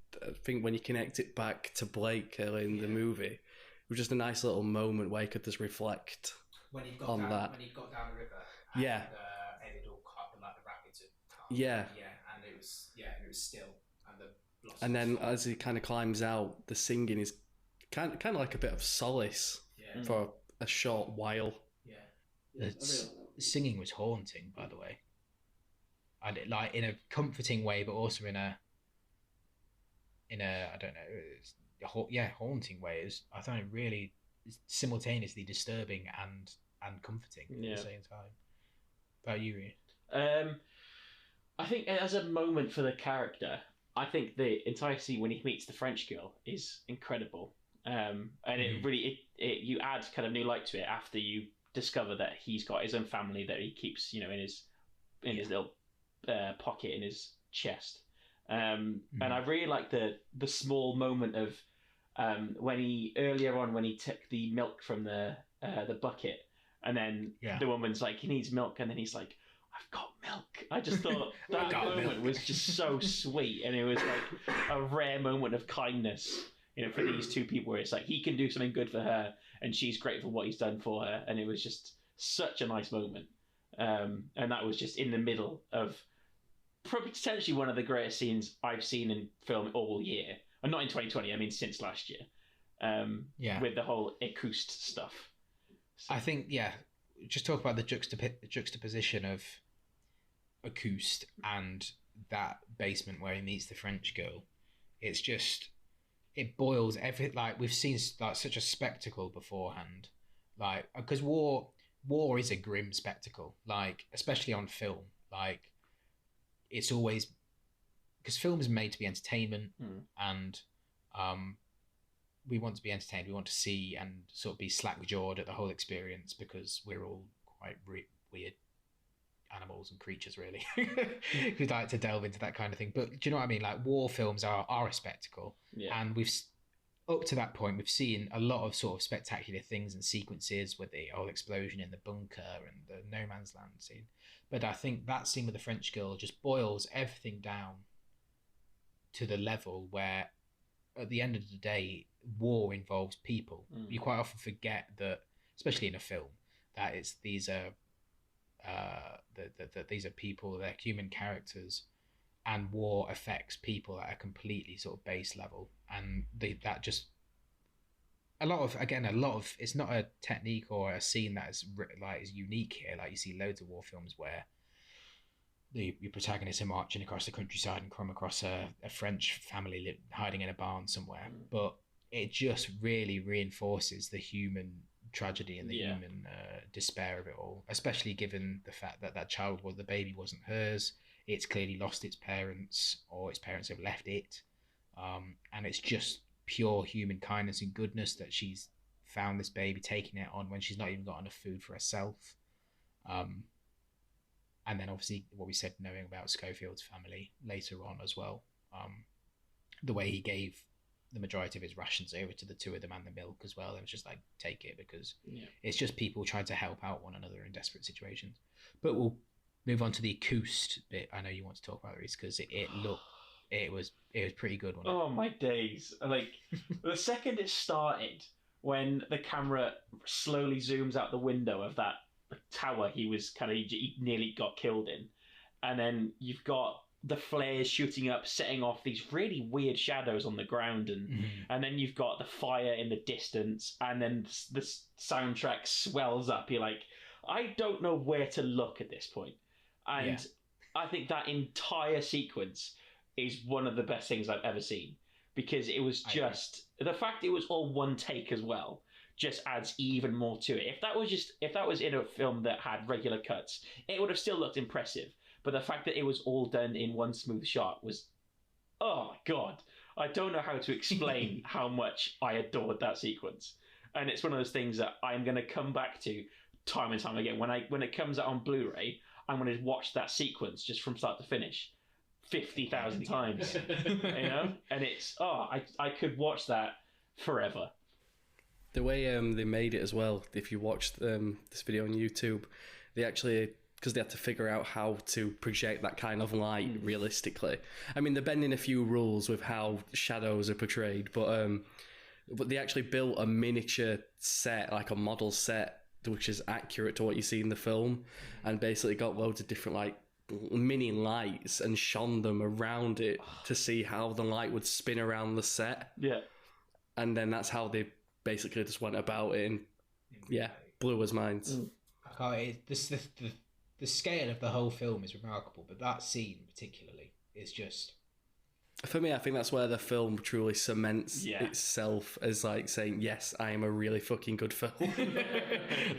think when you connect it back to Blake early in the movie, it was just a nice little moment where he could just reflect when he got on down, that. When he got down the river. And, yeah. And it all cut, like the rapids had cut. Yeah. Yeah, and it was still. And the blossoms. And then as he kind of climbs out, the singing is kind of like a bit of solace for a short while. Yeah. The singing was haunting, by the way. And like in a comforting way, but also in a in a, I don't know, haunting way. I found it really simultaneously disturbing and comforting at the same time. About you, Ian? I think as a moment for the character, I think the entire scene when he meets the French girl is incredible. And it really you add kind of new light to it after you discover that he's got his own family that he keeps, in his little pocket in his chest. And I really like the small moment of when he took the milk from the bucket, and then the woman's like, he needs milk, and then he's like, I've got milk. I just thought that moment was just so sweet, and it was like a rare moment of kindness, for these two people, where it's like he can do something good for her, and she's grateful for what he's done for her, and it was just such a nice moment. And that was just in the middle of probably potentially one of the greatest scenes I've seen in film all year, and not in 2020. I mean, since last year. With the whole acoust stuff. So. I think just talk about the juxtaposition of acoust and that basement where he meets the French girl. It's just, it boils everything. Like, we've seen like such a spectacle beforehand, like, because war is a grim spectacle, like, especially on film. Like, it's always, because film is made to be entertainment, and we want to be entertained. We want to see and sort of be slack-jawed at the whole experience, because we're all quite weird animals and creatures, really, who like to delve into that kind of thing. But do you know what I mean? Like, war films are a spectacle, and we've up to that point we've seen a lot of sort of spectacular things and sequences with the whole explosion in the bunker and the no man's land scene. But I think that scene with the French girl just boils everything down to the level where, at the end of the day, war involves people. You quite often forget that, especially in a film, that these are people, they're human characters, and war affects people at a completely sort of base level. And that just a lot of it's not a technique or a scene that is unique here. Like, you see loads of war films where your protagonists are marching across the countryside and come across a French family hiding in a barn somewhere. But it just really reinforces the human tragedy and the human despair of it all, especially given the fact that the baby wasn't hers. It's clearly lost its parents, or its parents have left it. And it's just pure human kindness and goodness that she's found this baby, taking it on when she's not even got enough food for herself. And then obviously what we said, knowing about Schofield's family later on as well. The way he gave the majority of his rations over to the two of them and the milk as well. It was just like, take it, because it's just people trying to help out one another in desperate situations. But we'll move on to the acoust bit. I know you want to talk about it, because it was pretty good, wasn't it? Oh my days. Like, the second it started, when the camera slowly zooms out the window of that tower he nearly got killed in, and then you've got the flares shooting up, setting off these really weird shadows on the ground, and then you've got the fire in the distance, and then the soundtrack swells up. You're like, I don't know where to look at this point. And I think that entire sequence is one of the best things I've ever seen, because it was just the fact it was all one take as well just adds even more to it. If that was in a film that had regular cuts, it would have still looked impressive. But the fact that it was all done in one smooth shot was, oh my God, I don't know how to explain how much I adored that sequence. And it's one of those things that I'm going to come back to time and time again. When it comes out on Blu-ray, I'm going to watch that sequence just from start to finish 50,000 times, And it's, I could watch that forever. The way they made it as well, if you watch this video on YouTube, they actually, because they had to figure out how to project that kind of light realistically. I mean, they're bending a few rules with how shadows are portrayed, but they actually built a miniature set, like a model set, which is accurate to what you see in the film, and basically got loads of different like mini lights and shone them around it to see how the light would spin around the set. Yeah. And then that's how they basically just went about it, and blew us minds. The scale of the whole film is remarkable, but that scene particularly is just For me, I think that's where the film truly cements Yeah. itself as like saying, yes, I am a really fucking good film.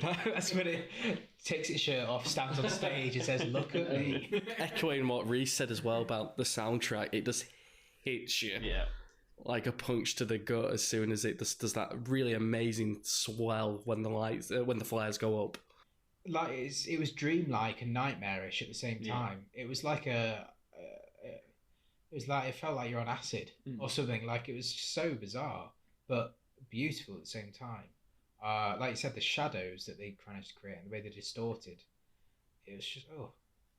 That's when it takes its shirt off, stands on stage, and says, "Look at me." Echoing what Rhys said as well about the soundtrack, it just hits you Yeah. like a punch to the gut as soon as it does that really amazing swell when the flares go up. Like it was dreamlike and nightmarish at the same time. It was like it was like it felt like you're on acid or something. Like it was so bizarre, but beautiful at the same time. Like you said, the shadows that they managed to create and the way they distorted, it was just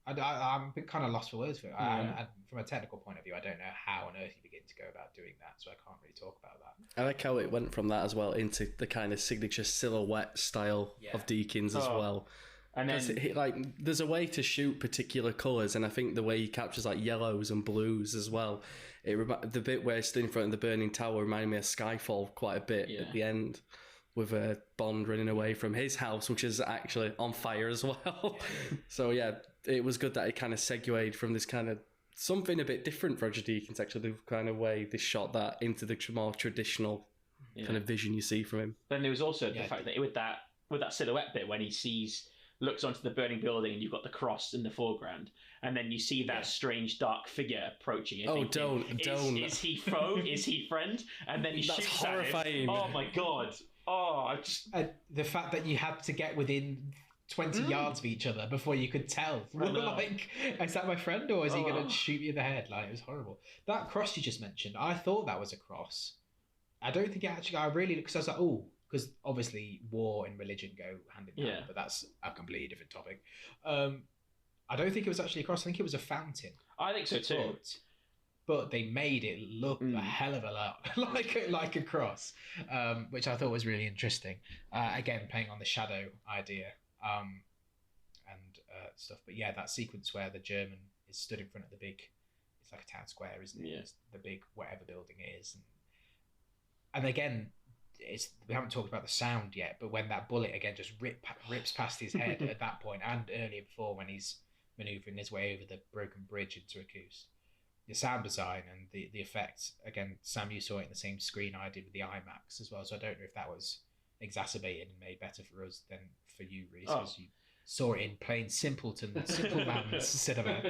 I'm a bit kind of lost for words for it. I, from a technical point of view, I don't know how on earth you begin to go about doing that, so I can't really talk about that. I like how it went from that as well into the kind of signature silhouette style of Deakins as well. And then, there's a way to shoot particular colours, and I think the way he captures like yellows and blues as well. The bit where he's stood in front of the burning tower reminded me of Skyfall quite a bit at the end, with Bond running away from his house, which is actually on fire as well. So yeah, it was good that it kind of segued from this kind of something a bit different for Roger Deakins, actually, the kind of way they shot that into the more traditional kind of vision you see from him. Then there was also the fact that with that silhouette bit when he looks onto the burning building and you've got the cross in the foreground, and then you see that strange dark figure approaching. Don't. Is he foe? Is he friend? And then he That's shoots horrifying. at him. Oh my god. Oh, I just... the fact that you had to get within 20 yards of each other before you could tell. Like, is that my friend or is he going to shoot me in the head? Like, it was horrible. That cross you just mentioned, I thought that was a cross. I don't think it actually... because I was like, because obviously war and religion go hand in hand, but that's a completely different topic. I don't think it was actually a cross. I think it was a fountain. I think so too. But they made it look a hell of a lot like a cross, which I thought was really interesting. Again, playing on the shadow idea and stuff. But yeah, that sequence where the German is stood in front of the big, it's like a town square, isn't it? Yeah. It's the big whatever building it is. And again, we haven't talked about the sound yet, but when that bullet again just rips past his head at that point, and earlier before when he's manoeuvring his way over the broken bridge into Akous, the sound design and the effects, again, Sam, you saw it in the same screen I did with the IMAX as well, so I don't know if that was exacerbated and made better for us than for you, Rhys, because you saw it in plain simple man's cinema.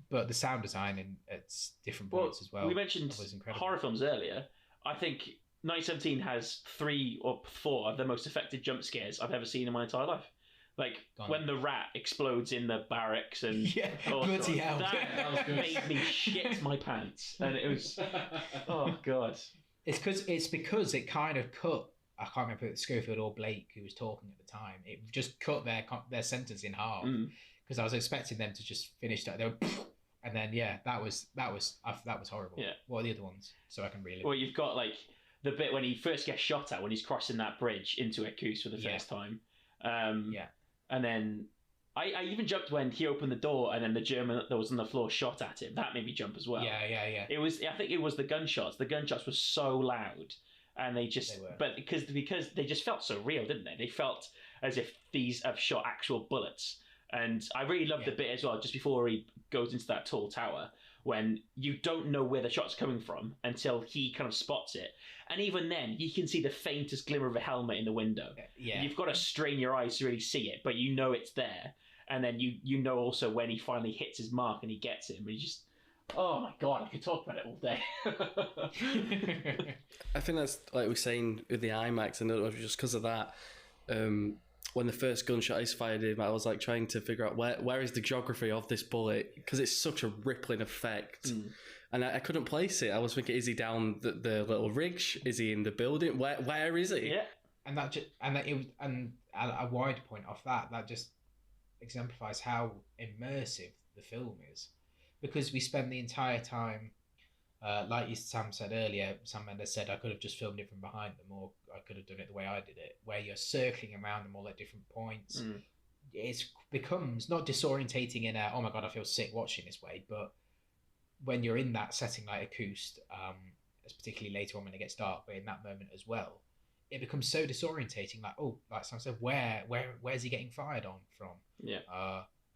But the sound design in its different points as well. We mentioned horror films earlier. I think 1917 has 3 or 4 of the most effective jump scares I've ever seen in my entire life. Like when the rat explodes in the barracks and bloody hell, that made me shit my pants, and it was oh god. It's because it kind of cut. I can't remember if it was Schofield or Blake who was talking at the time. It just cut their sentence in half because I was expecting them to just finish that. They were, and then that was horrible. Yeah. What are the other ones? So I can really. Well, you've got like the bit when he first gets shot at when he's crossing that bridge into Akous for the first time. And then I even jumped when he opened the door and then the German that was on the floor shot at him. That made me jump as well. Yeah. I think it was the gunshots. The gunshots were so loud, and but because they just felt so real, didn't they? They felt as if these have shot actual bullets. And I really loved the bit as well, just before he goes into that tall tower, when you don't know where the shot's coming from until he kind of spots it. And even then, you can see the faintest glimmer of a helmet in the window. Yeah. You've got to strain your eyes to really see it, but you know it's there. And then you know also when he finally hits his mark and he gets it, and you just, oh my god, I could talk about it all day. I think that's, like we're saying, with the IMAX, and it was just because of that, when the first gunshot is fired in, I was like trying to figure out where is the geography of this bullet, because it's such a rippling effect. And I couldn't place it. I was thinking, is he down the little ridge? Is he in the building? Where is he? Yeah. And a wider point off that just exemplifies how immersive the film is, because we spend the entire time, like Sam said earlier, Sam Mendes said, I could have just filmed it from behind them, or I could have done it the way I did it, where you're circling around them all at different points. It becomes not disorientating in a, oh my god, I feel sick watching this way, but when you're in that setting like Akous, particularly later on when it gets dark, but in that moment as well, it becomes so disorientating. Like, oh, like Sam said, where's he getting fired on from? Yeah.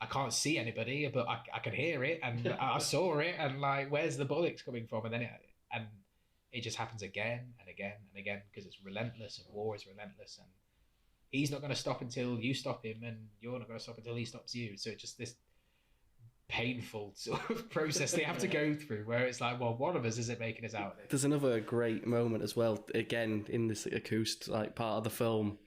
I can't see anybody, but I can hear it, and I saw it, and like, where's the bullets coming from? And then it just happens again and again and again because it's relentless, and war is relentless, and he's not going to stop until you stop him, and you're not going to stop until he stops you. So it's just this painful sort of process they have to go through, where it's like, well, one of us isn't making us out. There's another great moment as well, again in this acoustic like part of the film,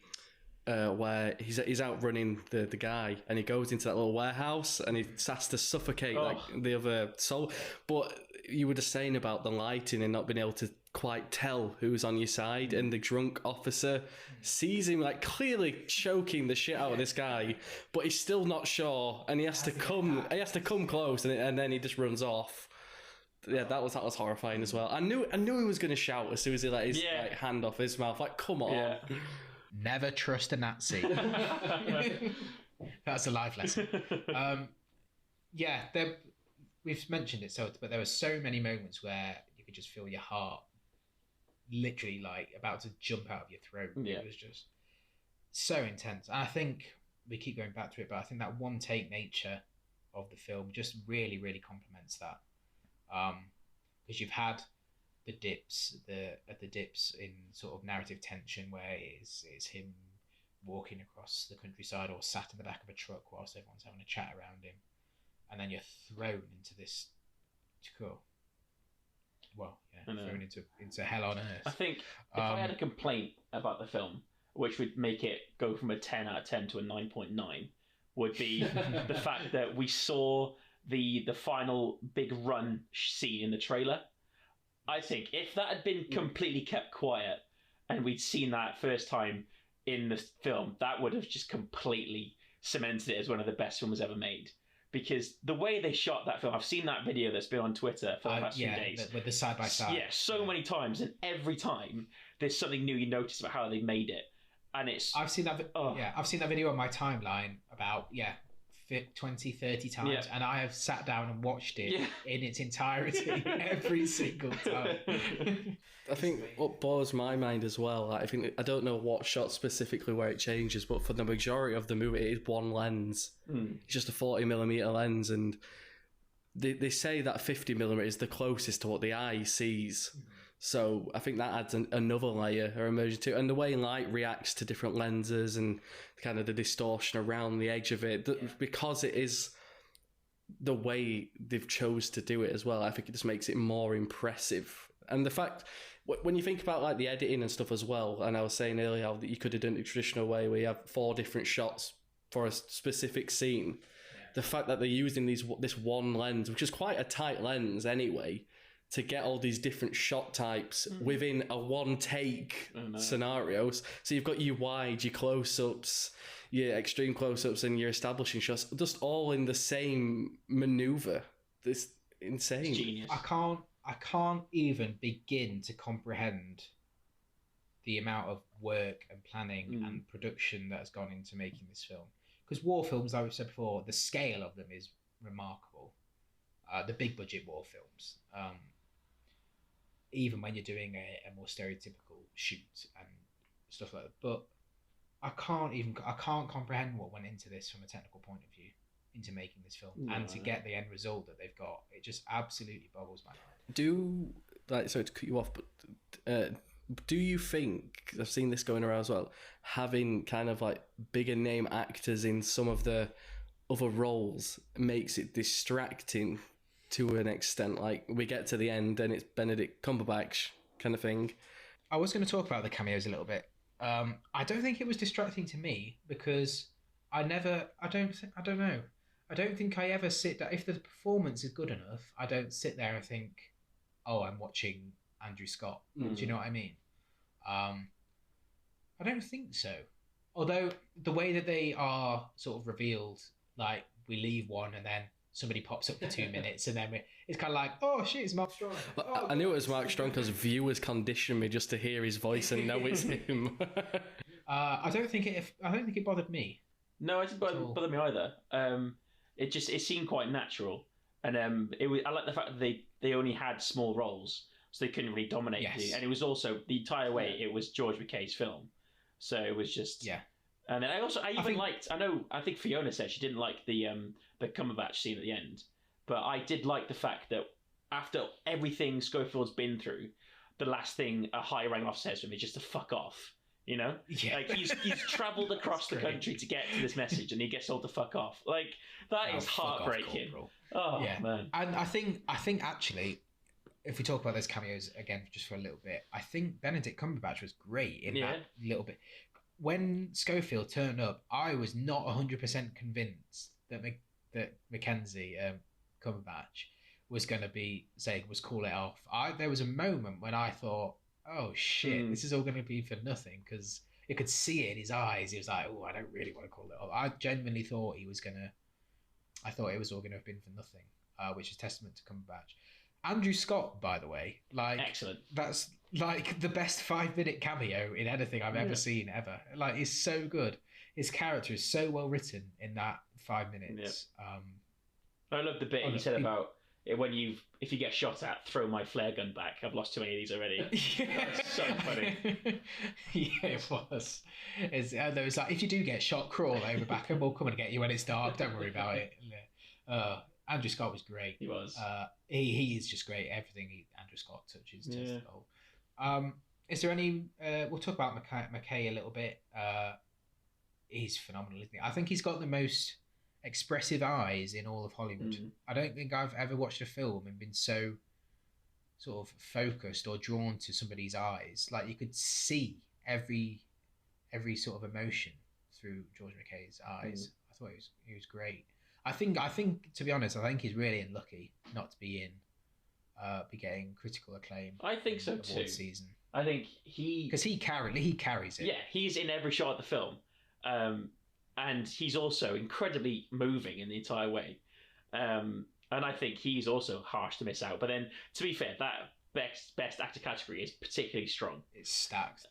where he's out running the guy, and he goes into that little warehouse, and he has to suffocate like the other soul. But you were just saying about the lighting and not being able to quite tell who's on your side, and the drunk officer sees him like clearly choking the shit out of this guy, but he's still not sure, and he has to come close, and then he just runs off. Yeah, that was horrifying as well. I knew he was going to shout as soon as he let his like, hand off his mouth. Like, come on. Yeah. Never trust a Nazi. That's a life lesson. We've mentioned it, but there were so many moments where you could just feel your heart literally like about to jump out of your throat. Yeah. It was just so intense. And I think we keep going back to it, but I think that one take nature of the film just really, really complements that. Because you've had the dips in sort of narrative tension where it's him walking across the countryside or sat in the back of a truck whilst everyone's having a chat around him, and then you're thrown into this thrown into hell on earth. I think if I had a complaint about the film, which would make it go from a 10 out of 10 to a 9.9, would be the fact that we saw the final big run scene in the trailer. I think if that had been completely kept quiet and we'd seen that first time in the film, that would have just completely cemented it as one of the best films ever made. Because the way they shot that film, I've seen that video that's been on Twitter for the past few days. With the side by side. Yeah, so many times, and every time there's something new you notice about how they made it. And I've seen that video on my timeline about 20, 30 times, and I have sat down and watched it in its entirety every single time. I think what blows my mind as well, I don't know what shot specifically where it changes, but for the majority of the movie it is one lens. It's just a 40mm lens, and they say that 50mm is the closest to what the eye sees. So I think that adds another layer or immersion to it. And the way light reacts to different lenses and kind of the distortion around the edge of it, because it is the way they've chose to do it as well, I think it just makes it more impressive. And the fact, when you think about like the editing and stuff as well, and I was saying earlier how that you could have done it the traditional way where you have 4 different shots for a specific scene, the fact that they're using this one lens, which is quite a tight lens anyway, to get all these different shot types within a one take scenarios. So you've got your wide, your close-ups, your extreme close-ups, and your establishing shots, just all in the same maneuver. This insane. It's genius. I can't even begin to comprehend the amount of work and planning and production that has gone into making this film. Because war films, like we've said before, the scale of them is remarkable. The big budget war films. Even when you're doing a more stereotypical shoot and stuff like that. But I can't comprehend what went into this from a technical point of view, into making this film, and to get the end result that they've got. It just absolutely boggles my mind. Sorry to cut you off, but do you think, I've seen this going around as well, having kind of like bigger name actors in some of the other roles makes it distracting to an extent? Like we get to the end and it's Benedict Cumberbatch kind of thing. I was going to talk about the cameos a little bit. I don't think it was distracting to me because I don't know. I don't think I ever sit down, if the performance is good enough, I don't sit there and think, oh, I'm watching Andrew Scott. Do you know what I mean? I don't think so. Although the way that they are sort of revealed, like we leave one and then somebody pops up for 2 minutes and then it's kind of like, oh shit, it's Mark Strong. Oh, I knew it was Mark Strong because viewers conditioned me just to hear his voice and know it's him. I don't think it bothered me. No, it didn't bother me either. It seemed quite natural, and I like the fact that they only had small roles, so they couldn't really dominate. Yes. And it was also the entire way it was George McKay's film, so it was just And then I think Fiona said she didn't like the Cumberbatch scene at the end, but I did like the fact that after everything Schofield's been through, the last thing a high rank officer says to him is just to fuck off. You know, like he's travelled across the country to get to this message, and he gets told to fuck off. Like that is heartbreaking. Oh yeah. Man, and I think actually, if we talk about those cameos again just for a little bit, I think Benedict Cumberbatch was great in that little bit. When Schofield turned up, I was not 100% convinced that Mackenzie Cumberbatch was going to be saying was call it off. There was a moment when I thought, oh shit, this is all going to be for nothing, because you could see it in his eyes. He was like, oh, I don't really want to call it off. I genuinely thought it was all going to have been for nothing, which is testament to Cumberbatch. Andrew Scott, by the way, like excellent. That's like the best 5-minute cameo in anything I've ever seen ever. Like, it's so good. His character is so well written in that 5 minutes. I love the bit he said about if you get shot at, throw my flare gun back. I've lost too many of these already. That's so funny. Yeah, it was. There was like, if you do get shot, crawl over back and we'll come and get you when it's dark. Don't worry about it. Andrew Scott was great. He was. He is just great. Everything Andrew Scott touches turns to gold. Is there any? We'll talk about McKay a little bit. He's phenomenal, isn't he? I think he's got the most expressive eyes in all of Hollywood. I don't think I've ever watched a film and been so sort of focused or drawn to somebody's eyes. Like, you could see every sort of emotion through George McKay's eyes. I thought he was great. I think to be honest, I think he's really unlucky not to be getting critical acclaim. I think so too. Season. I think because he carries it. Yeah, he's in every shot of the film, and he's also incredibly moving in the entire way. And I think he's also harsh to miss out. But then, to be fair, that best actor category is particularly strong. It's stacked.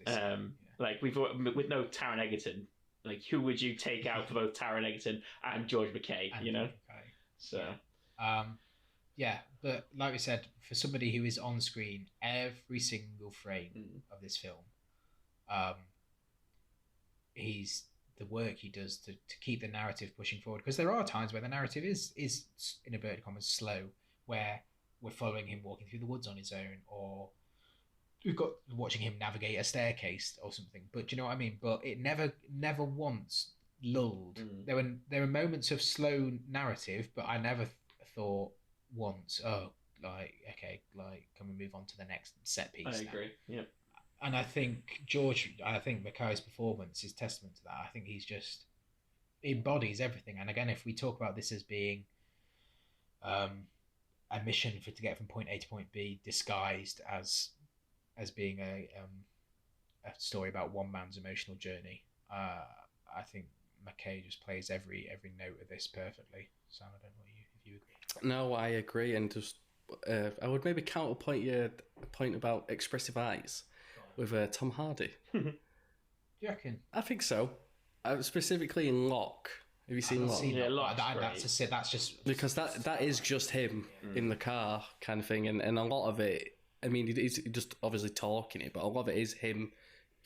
Like with no Taron Egerton. Like, who would you take out for both Taron Egerton and George McKay? So, but like we said, for somebody who is on screen every single frame of this film, he's the work he does to keep the narrative pushing forward. Because there are times where the narrative is in inverted commas slow, where we're following him walking through the woods on his own, or we've got watching him navigate a staircase or something. But do you know what I mean? But it never once lulled. There were moments of slow narrative, but I never thought once, oh, like, okay, like, can we move on to the next set piece? I agree. Yeah. And I think Mackay's performance is testament to that. I think he's just embodies everything. And again, if we talk about this as being a mission to get from point A to point B, disguised as being a story about one man's emotional journey, I think McKay just plays every note of this perfectly. Sam, I don't know if you agree. No, I agree, and just I would maybe counterpoint your point about expressive eyes with Tom Hardy. Do you reckon? I think so. Specifically in Locke. Have you seen Locke? Yeah, Locke. That's just because that is just him in the car kind of thing, and a lot of it. I mean, he's just obviously talking it, but a lot of it is him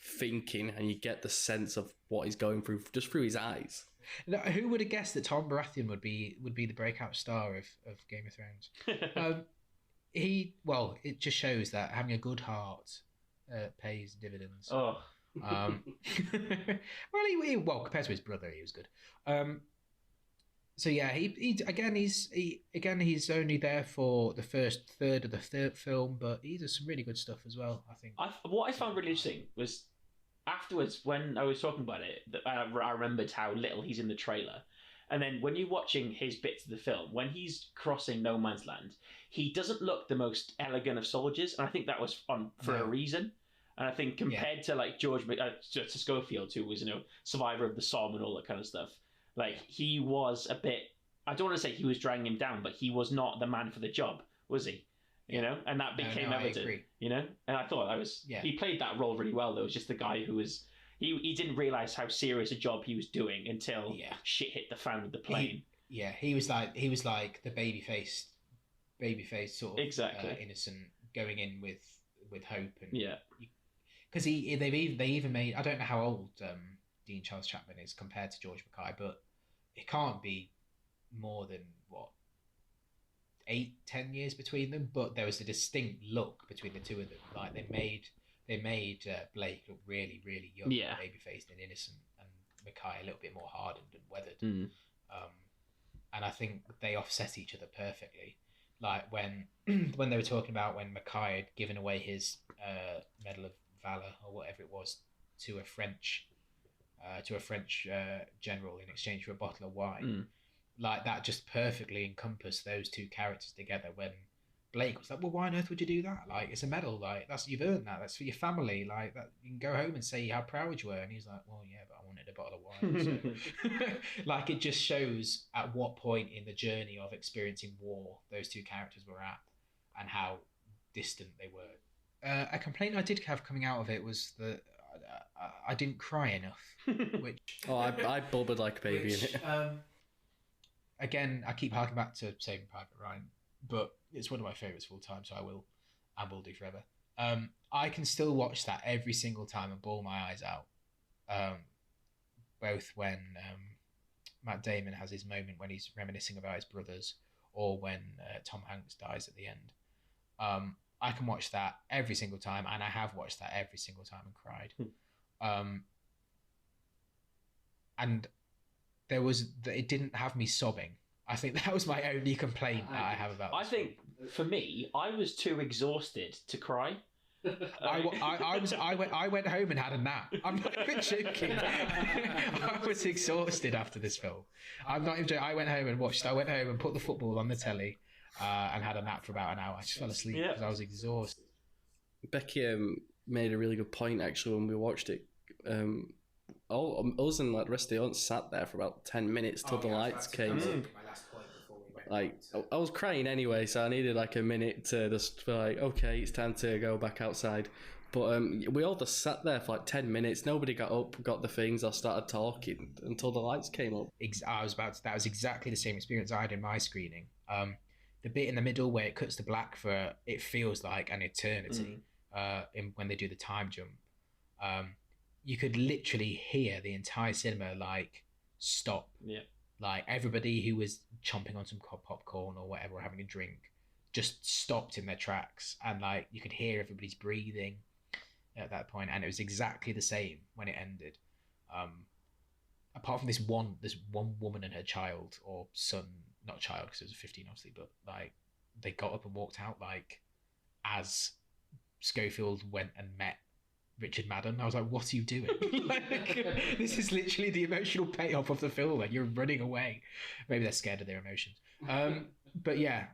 thinking, and you get the sense of what he's going through just through his eyes. Now, who would have guessed that Tom Baratheon would be the breakout star of Game of Thrones? It just shows that having a good heart pays dividends. Oh. Well, compared to his brother, he was good. So yeah, he's only there for the first third of the third film, but he does some really good stuff as well, I think. What I found really interesting was afterwards, when I was talking about it, I remembered how little he's in the trailer. And then when you're watching his bits of the film, when he's crossing no man's land, he doesn't look the most elegant of soldiers, and I think that was for a reason. And I think compared to like to Schofield, who was survivor of the Somme and all that kind of stuff, like he was a bit. I don't want to say he was dragging him down, but he was not the man for the job, was he? You know, and that became evident. You know, and I thought he played that role really well. Though, it was just the guy who was. He didn't realize how serious a job he was doing until shit hit the fan with the plane. He was like the baby faced sort of innocent going in with hope and because they even made, I don't know how old Dean Charles Chapman is compared to George Mackay, but it can't be more than 8-10 years between them. But there was a distinct look between the two of them. Like they made Blake look really, really young, baby faced and innocent, and Mackay a little bit more hardened and weathered. And I think they offset each other perfectly. Like when they were talking about when Mackay had given away his Medal of Valor or whatever it was to a French general in exchange for a bottle of wine. Like that just perfectly encompassed those two characters together. When Blake was like, "Well, why on earth would you do that? Like, it's a medal. Like, you've earned that. That's for your family. Like, that you can go home and say how proud you were." And he's like, "Well, yeah, but I wanted a bottle of wine." So. Like, it just shows at what point in the journey of experiencing war those two characters were at, and how distant they were. A complaint I did have coming out of it was that I didn't cry enough. Which I blubbered like a baby in it. Again, I keep harking back to Saving Private Ryan, but it's one of my favourites of all time, so I will do forever. I can still watch that every single time and bawl my eyes out. Both when Matt Damon has his moment when he's reminiscing about his brothers, or when Tom Hanks dies at the end. I can watch that every single time, and I have watched that every single time and cried. And it didn't have me sobbing. I think that was my only complaint that I have about this. I think for me, I was too exhausted to cry. I went home and had a nap. I'm not even joking. I was exhausted after this film. I'm not even joking. I went home and put the football on the telly and had a nap for about an hour. I just fell asleep because I was exhausted. Becky made a really good point actually when we watched it. Us and like the rest of the audience sat there for about 10 minutes till the lights came on. Like I was crying anyway, so I needed like a minute to just be like, okay, it's time to go back outside. But we all just sat there for like 10 minutes. Nobody got up, got the things, or started talking until the lights came up. That was exactly the same experience I had in my screening. The bit in the middle where it cuts to black for it feels like an eternity. When they do the time jump, you could literally hear the entire cinema like stop. Yeah. Like everybody who was chomping on some popcorn or whatever, or having a drink, just stopped in their tracks, and like you could hear everybody's breathing at that point, and it was exactly the same when it ended. Apart from this one woman and her child or son, not child because it was 15 obviously, but like they got up and walked out like as Schofield went and met Richard Madden. I was like, what are you doing? Like, this is literally the emotional payoff of the film. Like, you're running away. Maybe they're scared of their emotions. But yeah,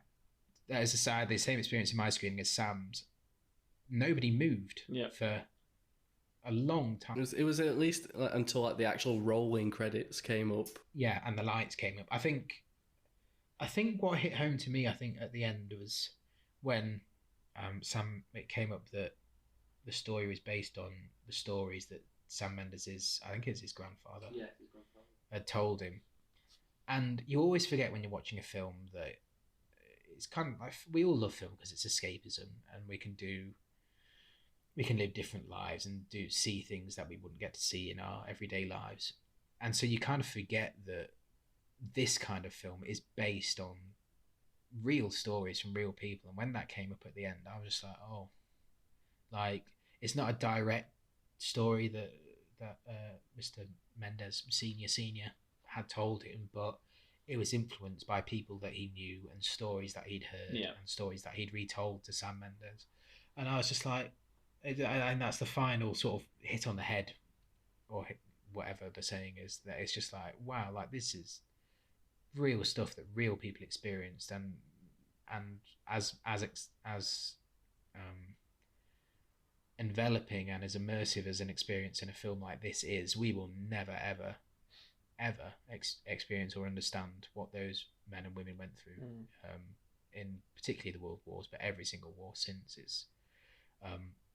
as a side, the same experience in my screening as Sam's. Nobody moved for a long time. It was at least until like the actual rolling credits came up. Yeah, and the lights came up. I think what hit home to me, I think at the end was when it came up that the story was based on the stories that Sam Mendes, I think it's his grandfather, had told him. And you always forget when you're watching a film that it's kind of like, we all love film because it's escapism, and we can live different lives and see things that we wouldn't get to see in our everyday lives. And so you kind of forget that this kind of film is based on real stories from real people. And when that came up at the end, I was just like, oh, like, it's not a direct story that Mr. Mendes senior had told him, but it was influenced by people that he knew and stories that he'd heard and stories that he'd retold to Sam Mendes. And I was just like, and that's the final sort of hit on the head, or whatever the saying is, that it's just like, wow, like this is real stuff that real people experienced, and as enveloping and as immersive as an experience in a film like this is, we will never ever experience or understand what those men and women went through in particularly the world wars, but every single war since is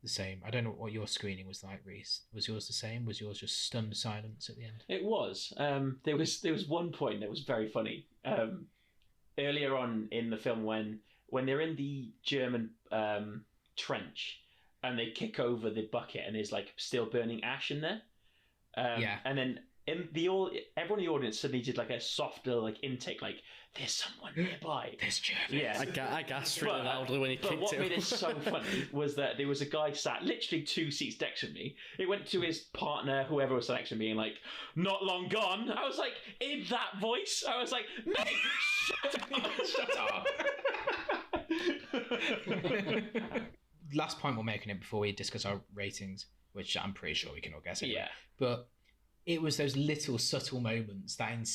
the same. I don't know what your screening was like, Rhys. Was yours the same? Was yours just stunned silence at the end? It was. There was one point that was very funny. Earlier on in the film, when they're in the German trench and they kick over the bucket and there's like still burning ash in there, And then everyone in the audience suddenly did like a softer like intake, like there's someone nearby. There's Jervis. Yeah, I gasped really loudly when he kicked it. But what made it so funny was that there was a guy sat literally 2 seats next to me. It went to his partner, whoever was sat next to me, and like, not long gone. I was like, in that voice, I was like, mate, shut up. Last point we're making it before we discuss our ratings, which I'm pretty sure we can all guess anyway. Yeah. But it was those little subtle moments that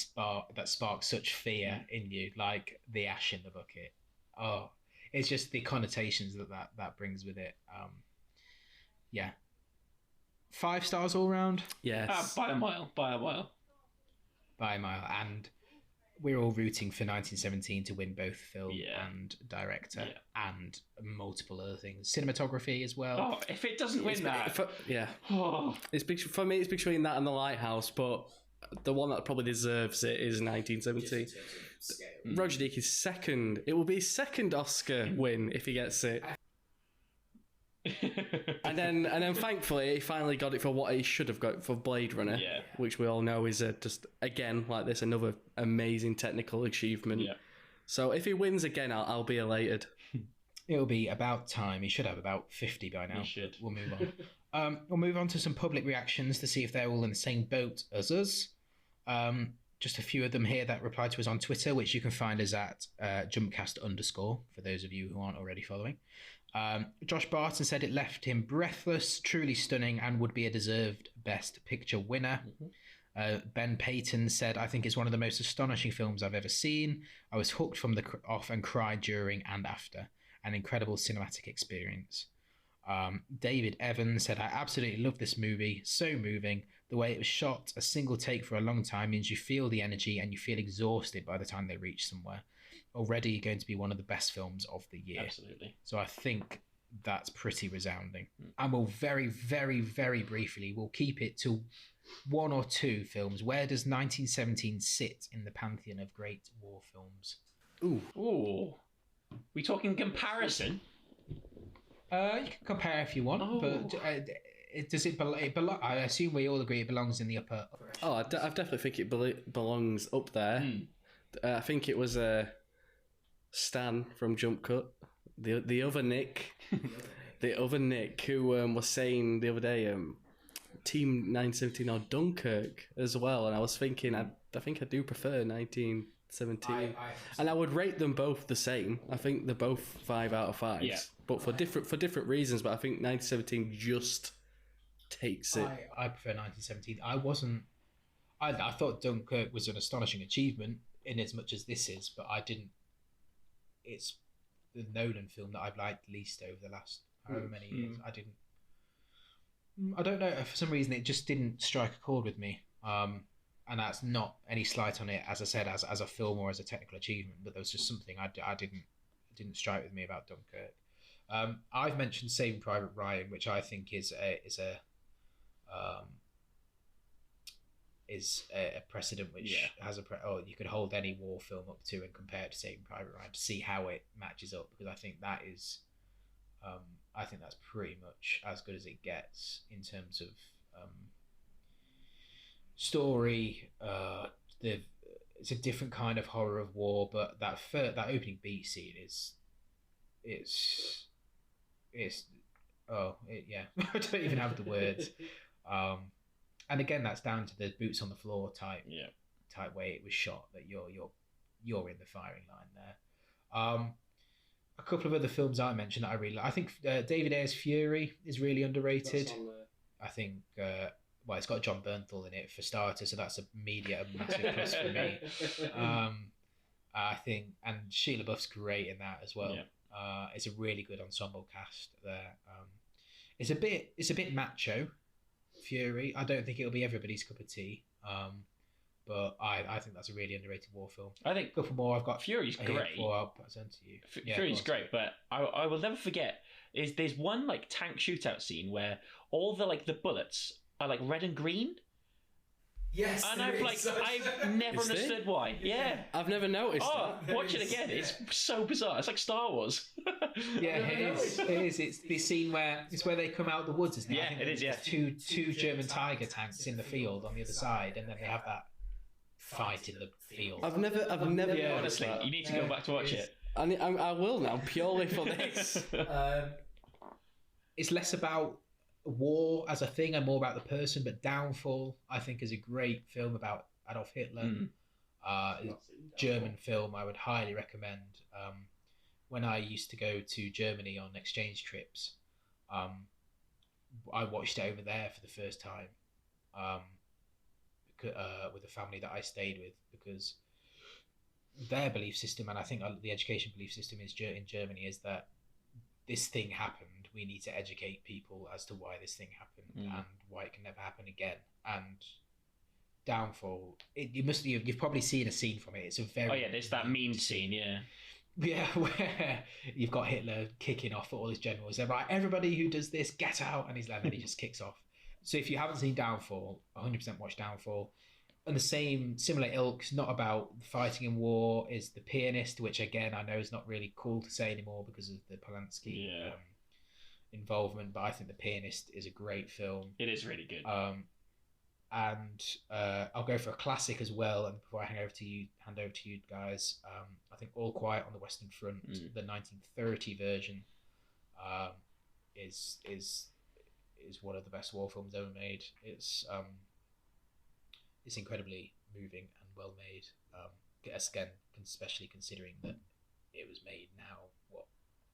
spark such fear in you, like the ash in the bucket. Oh, it's just the connotations that brings with it. Yeah. 5 stars all round? Yes. By a mile. And we're all rooting for 1917 to win both film and director and multiple other things. Cinematography as well. Oh, if it doesn't win that... For me, it's between that and The Lighthouse, but the one that probably deserves it is 1917. Roger Deakins' second. It will be his second Oscar win if he gets it. and then thankfully he finally got it for what he should have got for Blade Runner, which we all know is just again like this another amazing technical achievement. So if he wins again, I'll be elated. It'll be about time. He should have about 50 by now. He should. We'll move on. We'll move on to some public reactions to see if they're all in the same boat as us. Just a few of them here that replied to us on Twitter, which you can find us at JumpCast_ for those of you who aren't already following. Josh Barton said it left him breathless, truly stunning, and would be a deserved Best Picture winner. Ben Payton said, I think it's one of the most astonishing films I've ever seen. I was hooked from the off and cried during and after. An incredible cinematic experience. David Evans said, I absolutely love this movie. So moving. The way it was shot, a single take for a long time means you feel the energy and you feel exhausted by the time they reach somewhere. Already going to be one of the best films of the year. Absolutely. So I think that's pretty resounding. And we'll very, very, very briefly, we'll keep it to 1 or 2 films. Where does 1917 sit in the pantheon of great war films? Ooh. We talking comparison? You can compare if you want, but does it belong? I assume we all agree it belongs in the upper. I definitely think it belongs up there. I think it was Stan from Jump Cut, the other Nick, who was saying the other day, Team 1917 or Dunkirk as well, and I was thinking, I think I do prefer 1917, and I would rate them both the same. I think they're both 5 out of 5s, but for different reasons. But I think 1917 just takes it. I prefer 1917. I thought Dunkirk was an astonishing achievement in as much as this is, but I didn't. It's the Nolan film that I've liked least over the last however many years. I don't know, for some reason it just didn't strike a chord with me, and that's not any slight on it, as I said, as a film or as a technical achievement, but there was just something I didn't strike with me about Dunkirk. I've mentioned Saving Private Ryan, which I think is a precedent which has you could hold any war film up to and compare it to Saving Private Ryan to see how it matches up, because I think that is I think that's pretty much as good as it gets in terms of story. It's a different kind of horror of war, but that opening beat scene I don't even have the words. And again, that's down to the boots on the floor type way it was shot, that you're in the firing line there. A couple of other films I mentioned that I really like. I think David Ayer's Fury is really underrated. I think it's got John Bernthal in it for starters, so that's a massive plus for me. I think, and Sheila Buff's great in that as well. It's a really good ensemble cast there. It's a bit macho, Fury. I don't think it'll be everybody's cup of tea, but I think that's a really underrated war film. I think a couple more. I've got Fury's great. I'll present to you. Fury's great, but I will never forget there's one like tank shootout scene where all the bullets are like red and green. Yes. And I've never Is there? understood why. Yeah. I've never noticed that. Watch it again. It's so bizarre. It's like Star Wars. Yeah, it is. It is. It's the scene where they come out of the woods, isn't it? Yeah, I think it is, yeah. there's two German tiger tanks in the field on the other side, and then they have that fight in the field. I've never Yeah, noticed honestly, that. you need to go back to watch it. I will now, purely for this. It's less about war as a thing and more about the person, but Downfall, I think, is a great film about Adolf Hitler. German film I would highly recommend. When I used to go to Germany on exchange trips, I watched it over there for the first time with the family that I stayed with, because their belief system, and I think the education belief system in Germany, is that this thing happened. We need to educate people as to why this thing happened and why it can never happen again. And Downfall, you've probably seen a scene from it. It's a very there's that meme scene, yeah. Yeah, where you've got Hitler kicking off at all his generals. They're like, everybody who does this, get out, and then he just kicks off. So if you haven't seen Downfall, 100% watch Downfall. And similar ilks, not about fighting in war, is The Pianist, which again I know is not really cool to say anymore because of the Polanski involvement, but I think The Pianist is a great film. It is really good. And I'll go for a classic as well. And before I hand over to you guys, I think All Quiet on the Western Front, the 1930 version, is one of the best war films ever made. It's incredibly moving and well made. Again, especially considering that it was made now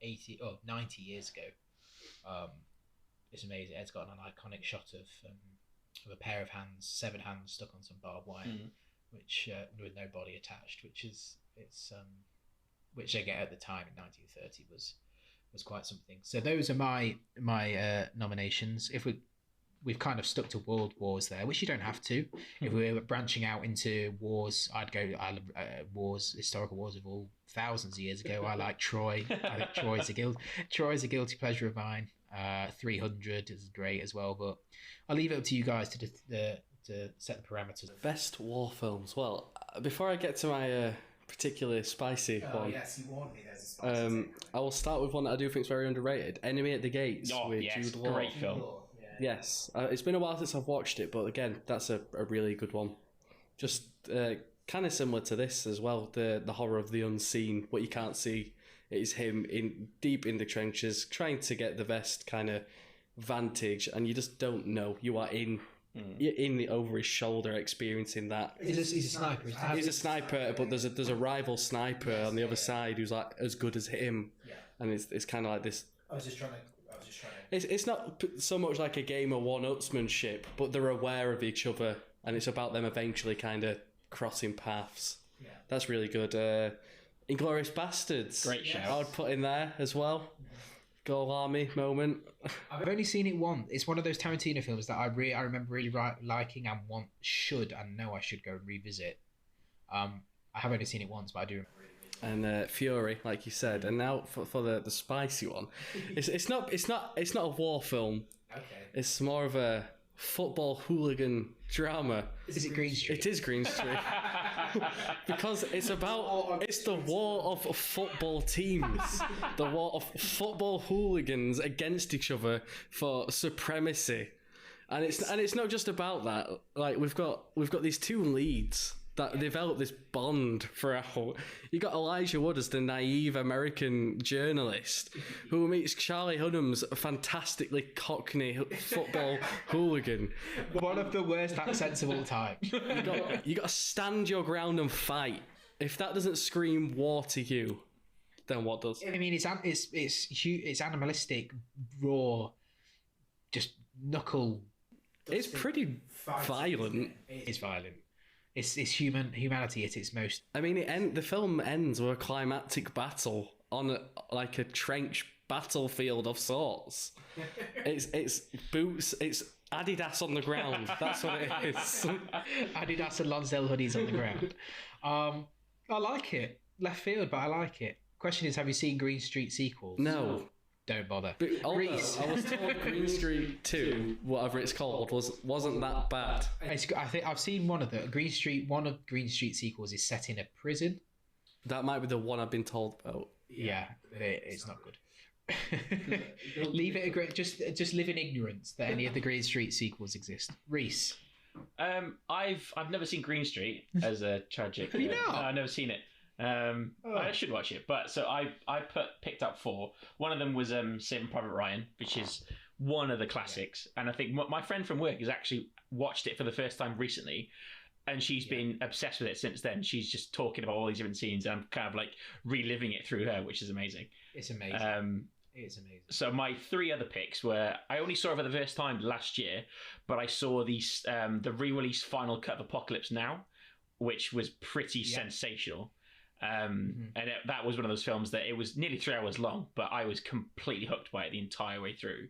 90 years ago. It's amazing. It's got an iconic shot of a pair of hands, severed hands stuck on some barbed wire, which with no body attached, which again at the time in 1930 was quite something. So those are my nominations. If we've kind of stuck to world wars there, which you don't have to. If we were branching out into wars, I'd go historical wars of all thousands of years ago. I like Troy. I think Troy's a guilty pleasure of mine. 300 is great as well, but I'll leave it up to you guys to set the parameters. Best war films. Well, before I get to my particularly spicy one, yes, you warned me. There's a spicy thing. I will start with one that I do think is very underrated. Enemy at the Gates with Jude Law. Great film. Yes, it's been a while since I've watched it, but again, that's a really good one. Just kind of similar to this as well, the horror of the unseen. What you can't see is him deep in the trenches, trying to get the best kind of vantage, and you just don't know. You are you're in over his shoulder, experiencing that. He's a sniper. He's a sniper, but there's a rival sniper on the other side who's like as good as him, and it's kind of like this. I was just trying to. It's not so much like a game of one-upsmanship, but they're aware of each other, and it's about them eventually kind of crossing paths. Yeah. That's really good. Inglourious Bastards. Great shout. I would put in there as well. Goal Army moment. I've only seen it once. It's one of those Tarantino films that I remember really liking and know I should go and revisit. I have only seen it once, but I do remember. And Fury, like you said, and now for the spicy one, it's not a war film. Okay. It's more of a football hooligan drama. Is it Green Street? It is Green Street. Because it's the war of football teams, the war of football hooligans against each other for supremacy, and it's not just about that. Like we've got these two leads that develop this bond throughout. You got Elijah Wood as the naive American journalist who meets Charlie Hunnam's fantastically cockney football hooligan. One of the worst accents of all time. You got to stand your ground and fight. If that doesn't scream war to you, then what does? I mean, it's animalistic, raw, just knuckle. It's pretty violent. It is violent. It's humanity at its most. I mean, the film ends with a climactic battle on a trench battlefield of sorts. It's boots. It's Adidas on the ground. That's what it is. Adidas and Lonsdale hoodies on the ground. I like it. Left field, but I like it. Question is, have you seen Green Street sequels? No. don't bother. But although Rhys. I was told Green Street 2, whatever it's called, wasn't that bad. I think I've seen one of the Green Street. One of Green Street sequels is set in a prison. That might be the one I've been told about. Yeah, it's not good. Leave it just live in ignorance that any of the Green Street sequels exist. Rhys. I've never seen Green Street as a tragic. Have you not? No, I've never seen it. I should watch it, but so I picked up 4. One of them was Saving Private Ryan, which is one of the classics, and I think my friend from work has actually watched it for the first time recently, and she's been obsessed with it since then. She's just talking about all these different scenes, and I'm kind of like reliving it through her, which is amazing. It's amazing. It's amazing. So my 3 other picks were, I only saw it for the first time last year, but I saw the re-release final cut of Apocalypse Now, which was pretty sensational. And that was one of those films that it was nearly 3 hours long, but I was completely hooked by it the entire way through.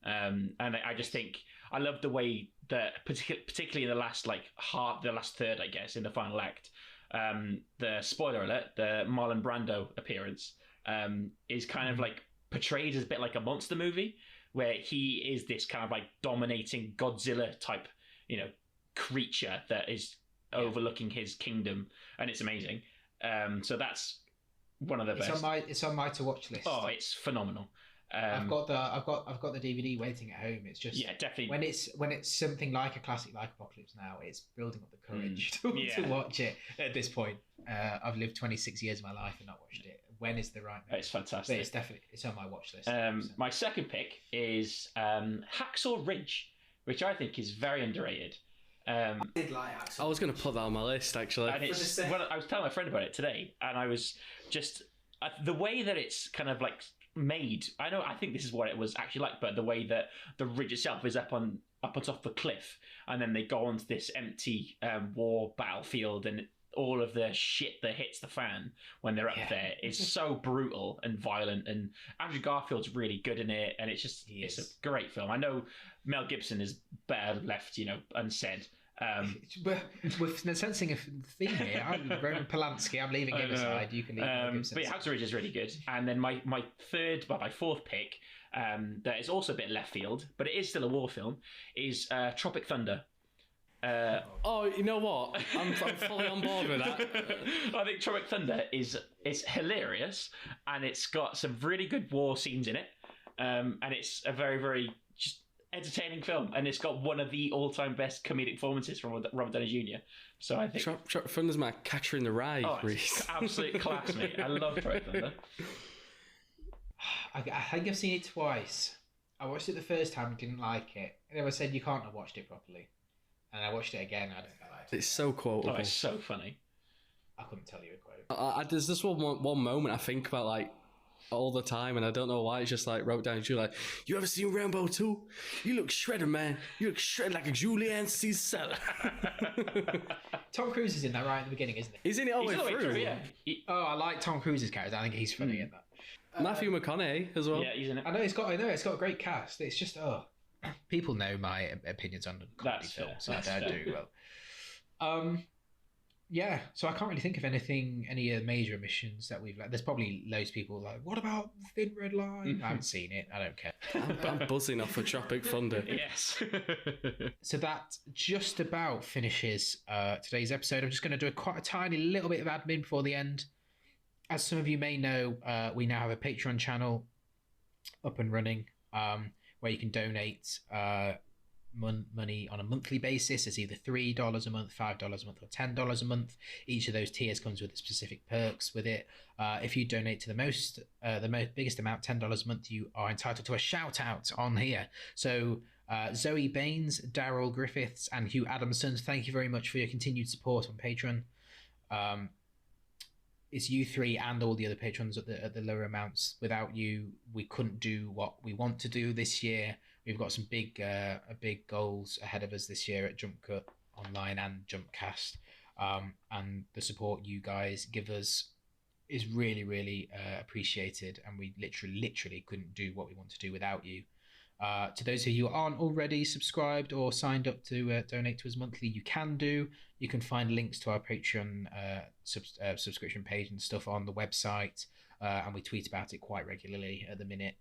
And I just think I love the way that, particularly in the last the last third, I guess, in the final act, the spoiler alert, the Marlon Brando appearance is kind of like portrayed as a bit like a monster movie, where he is this kind of like dominating Godzilla type, creature that is overlooking his kingdom, and it's amazing. So that's one of the best. It's on my to watch list. Oh, it's phenomenal. I've got the DVD waiting at home. It's just definitely when it's something like a classic like Apocalypse Now, it's building up the courage to watch it. At this point, I've lived 26 years of my life and not watched it. When is the right moment? It's fantastic. But it's on my watch list. My second pick is Hacksaw Ridge, which I think is very underrated. I did like Hacksaw. I was going to put that on my list, actually. And I was telling my friend about it today, and I was just the way that it's kind of like made. I think this is what it was actually like, but the way that the ridge itself is up on top of the cliff, and then they go onto this empty war battlefield, and all of the shit that hits the fan when they're up there is so brutal and violent, and Andrew Garfield's really good in it, and it's a great film. I know Mel Gibson is better left unsaid. We're sensing a theme here. I'm Roman Polanski. I'm leaving him aside. You can leave Mel Gibson. But Hacksaw Ridge is really good. And then my fourth pick, that is also a bit left field, but it is still a war film, is Tropic Thunder. You know what? I'm fully on board with that. I think Tropic Thunder it's hilarious, and it's got some really good war scenes in it, and it's a very, very just entertaining film, and it's got one of the all-time best comedic performances from Robert Downey Jr. So I think Tropic Thunder's my Catcher in the Rye. It's absolute class, mate. I love Tropic Thunder. I think I've seen it twice. I watched it the first time and didn't like it, and then I said you can't have watched it properly. And I watched it again. I don't know. It's so quotable. Oh, it's so funny. I couldn't tell you a quote. There's this one moment I think about like all the time, and I don't know why. It's just like wrote down. You're like, you ever seen Rambo 2? You look shredded, man. You look shredded like a Julian Caesar. Tom Cruise is in that right at the beginning, isn't he? He's in it all the way through. Yeah. I like Tom Cruise's character. I think he's funny in that. Matthew McConaughey as well. Yeah, he's in it. I know it's got a great cast. It's just people know my opinions on comedy films, so I do well. Yeah, so I can't really think of any major omissions that we've. There's probably loads of people like, what about Thin Red Line? I haven't seen it. I don't care. I'm buzzing off for Tropic Thunder. Yes. So that just about finishes today's episode. I'm just going to do quite a tiny little bit of admin before the end. As some of you may know, we now have a Patreon channel up and running. Where you can donate money on a monthly basis. It's either $3 a month, $5 a month, or $10 a month. Each of those tiers comes with specific perks with it. If you donate to the biggest amount, $10 a month, you are entitled to a shout out on here. So Zoe Baines, Daryl Griffiths, and Hugh Adamson, thank you very much for your continued support on Patreon. It's you three and all the other patrons at the lower amounts. Without you, we couldn't do what we want to do this year. We've got some big goals ahead of us this year at JumpCut Online and JumpCast. And the support you guys give us is really, really appreciated. And we literally couldn't do what we want to do without you. To those of you who aren't already subscribed or signed up to donate to us monthly, you can do. You can find links to our Patreon subscription page and stuff on the website, and we tweet about it quite regularly at the minute.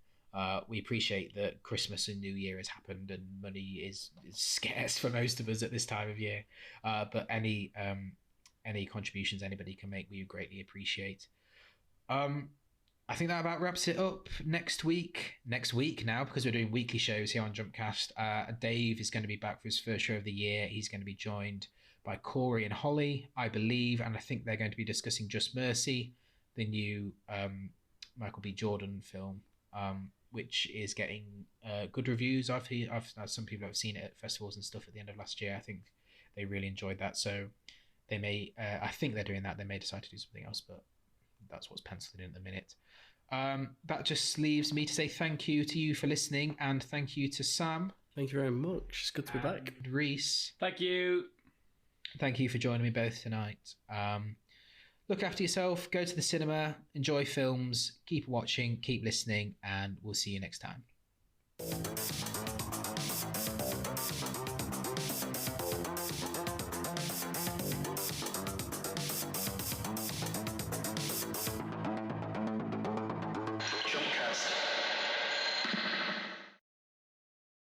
We appreciate that Christmas and New Year has happened and money is scarce for most of us at this time of year. But any contributions anybody can make, we greatly appreciate. I think that about wraps it up. Next week now, because we're doing weekly shows here on JumpCast, Dave is going to be back for his first show of the year. He's going to be joined by Corey and Holly, I believe, and I think they're going to be discussing Just Mercy, the new Michael B. Jordan film, which is getting good reviews. I've some people have seen it at festivals and stuff at the end of last year. I think they really enjoyed that, so they may. I think they're doing that. They may decide to do something else, but that's what's penciled in at the minute. That just leaves me to say thank you to you for listening, and thank you to Sam. Thank you very much. It's good to be back. Rhys. Thank you. Thank you for joining me both tonight. Look after yourself, go to the cinema, enjoy films, keep watching, keep listening, and we'll see you next time.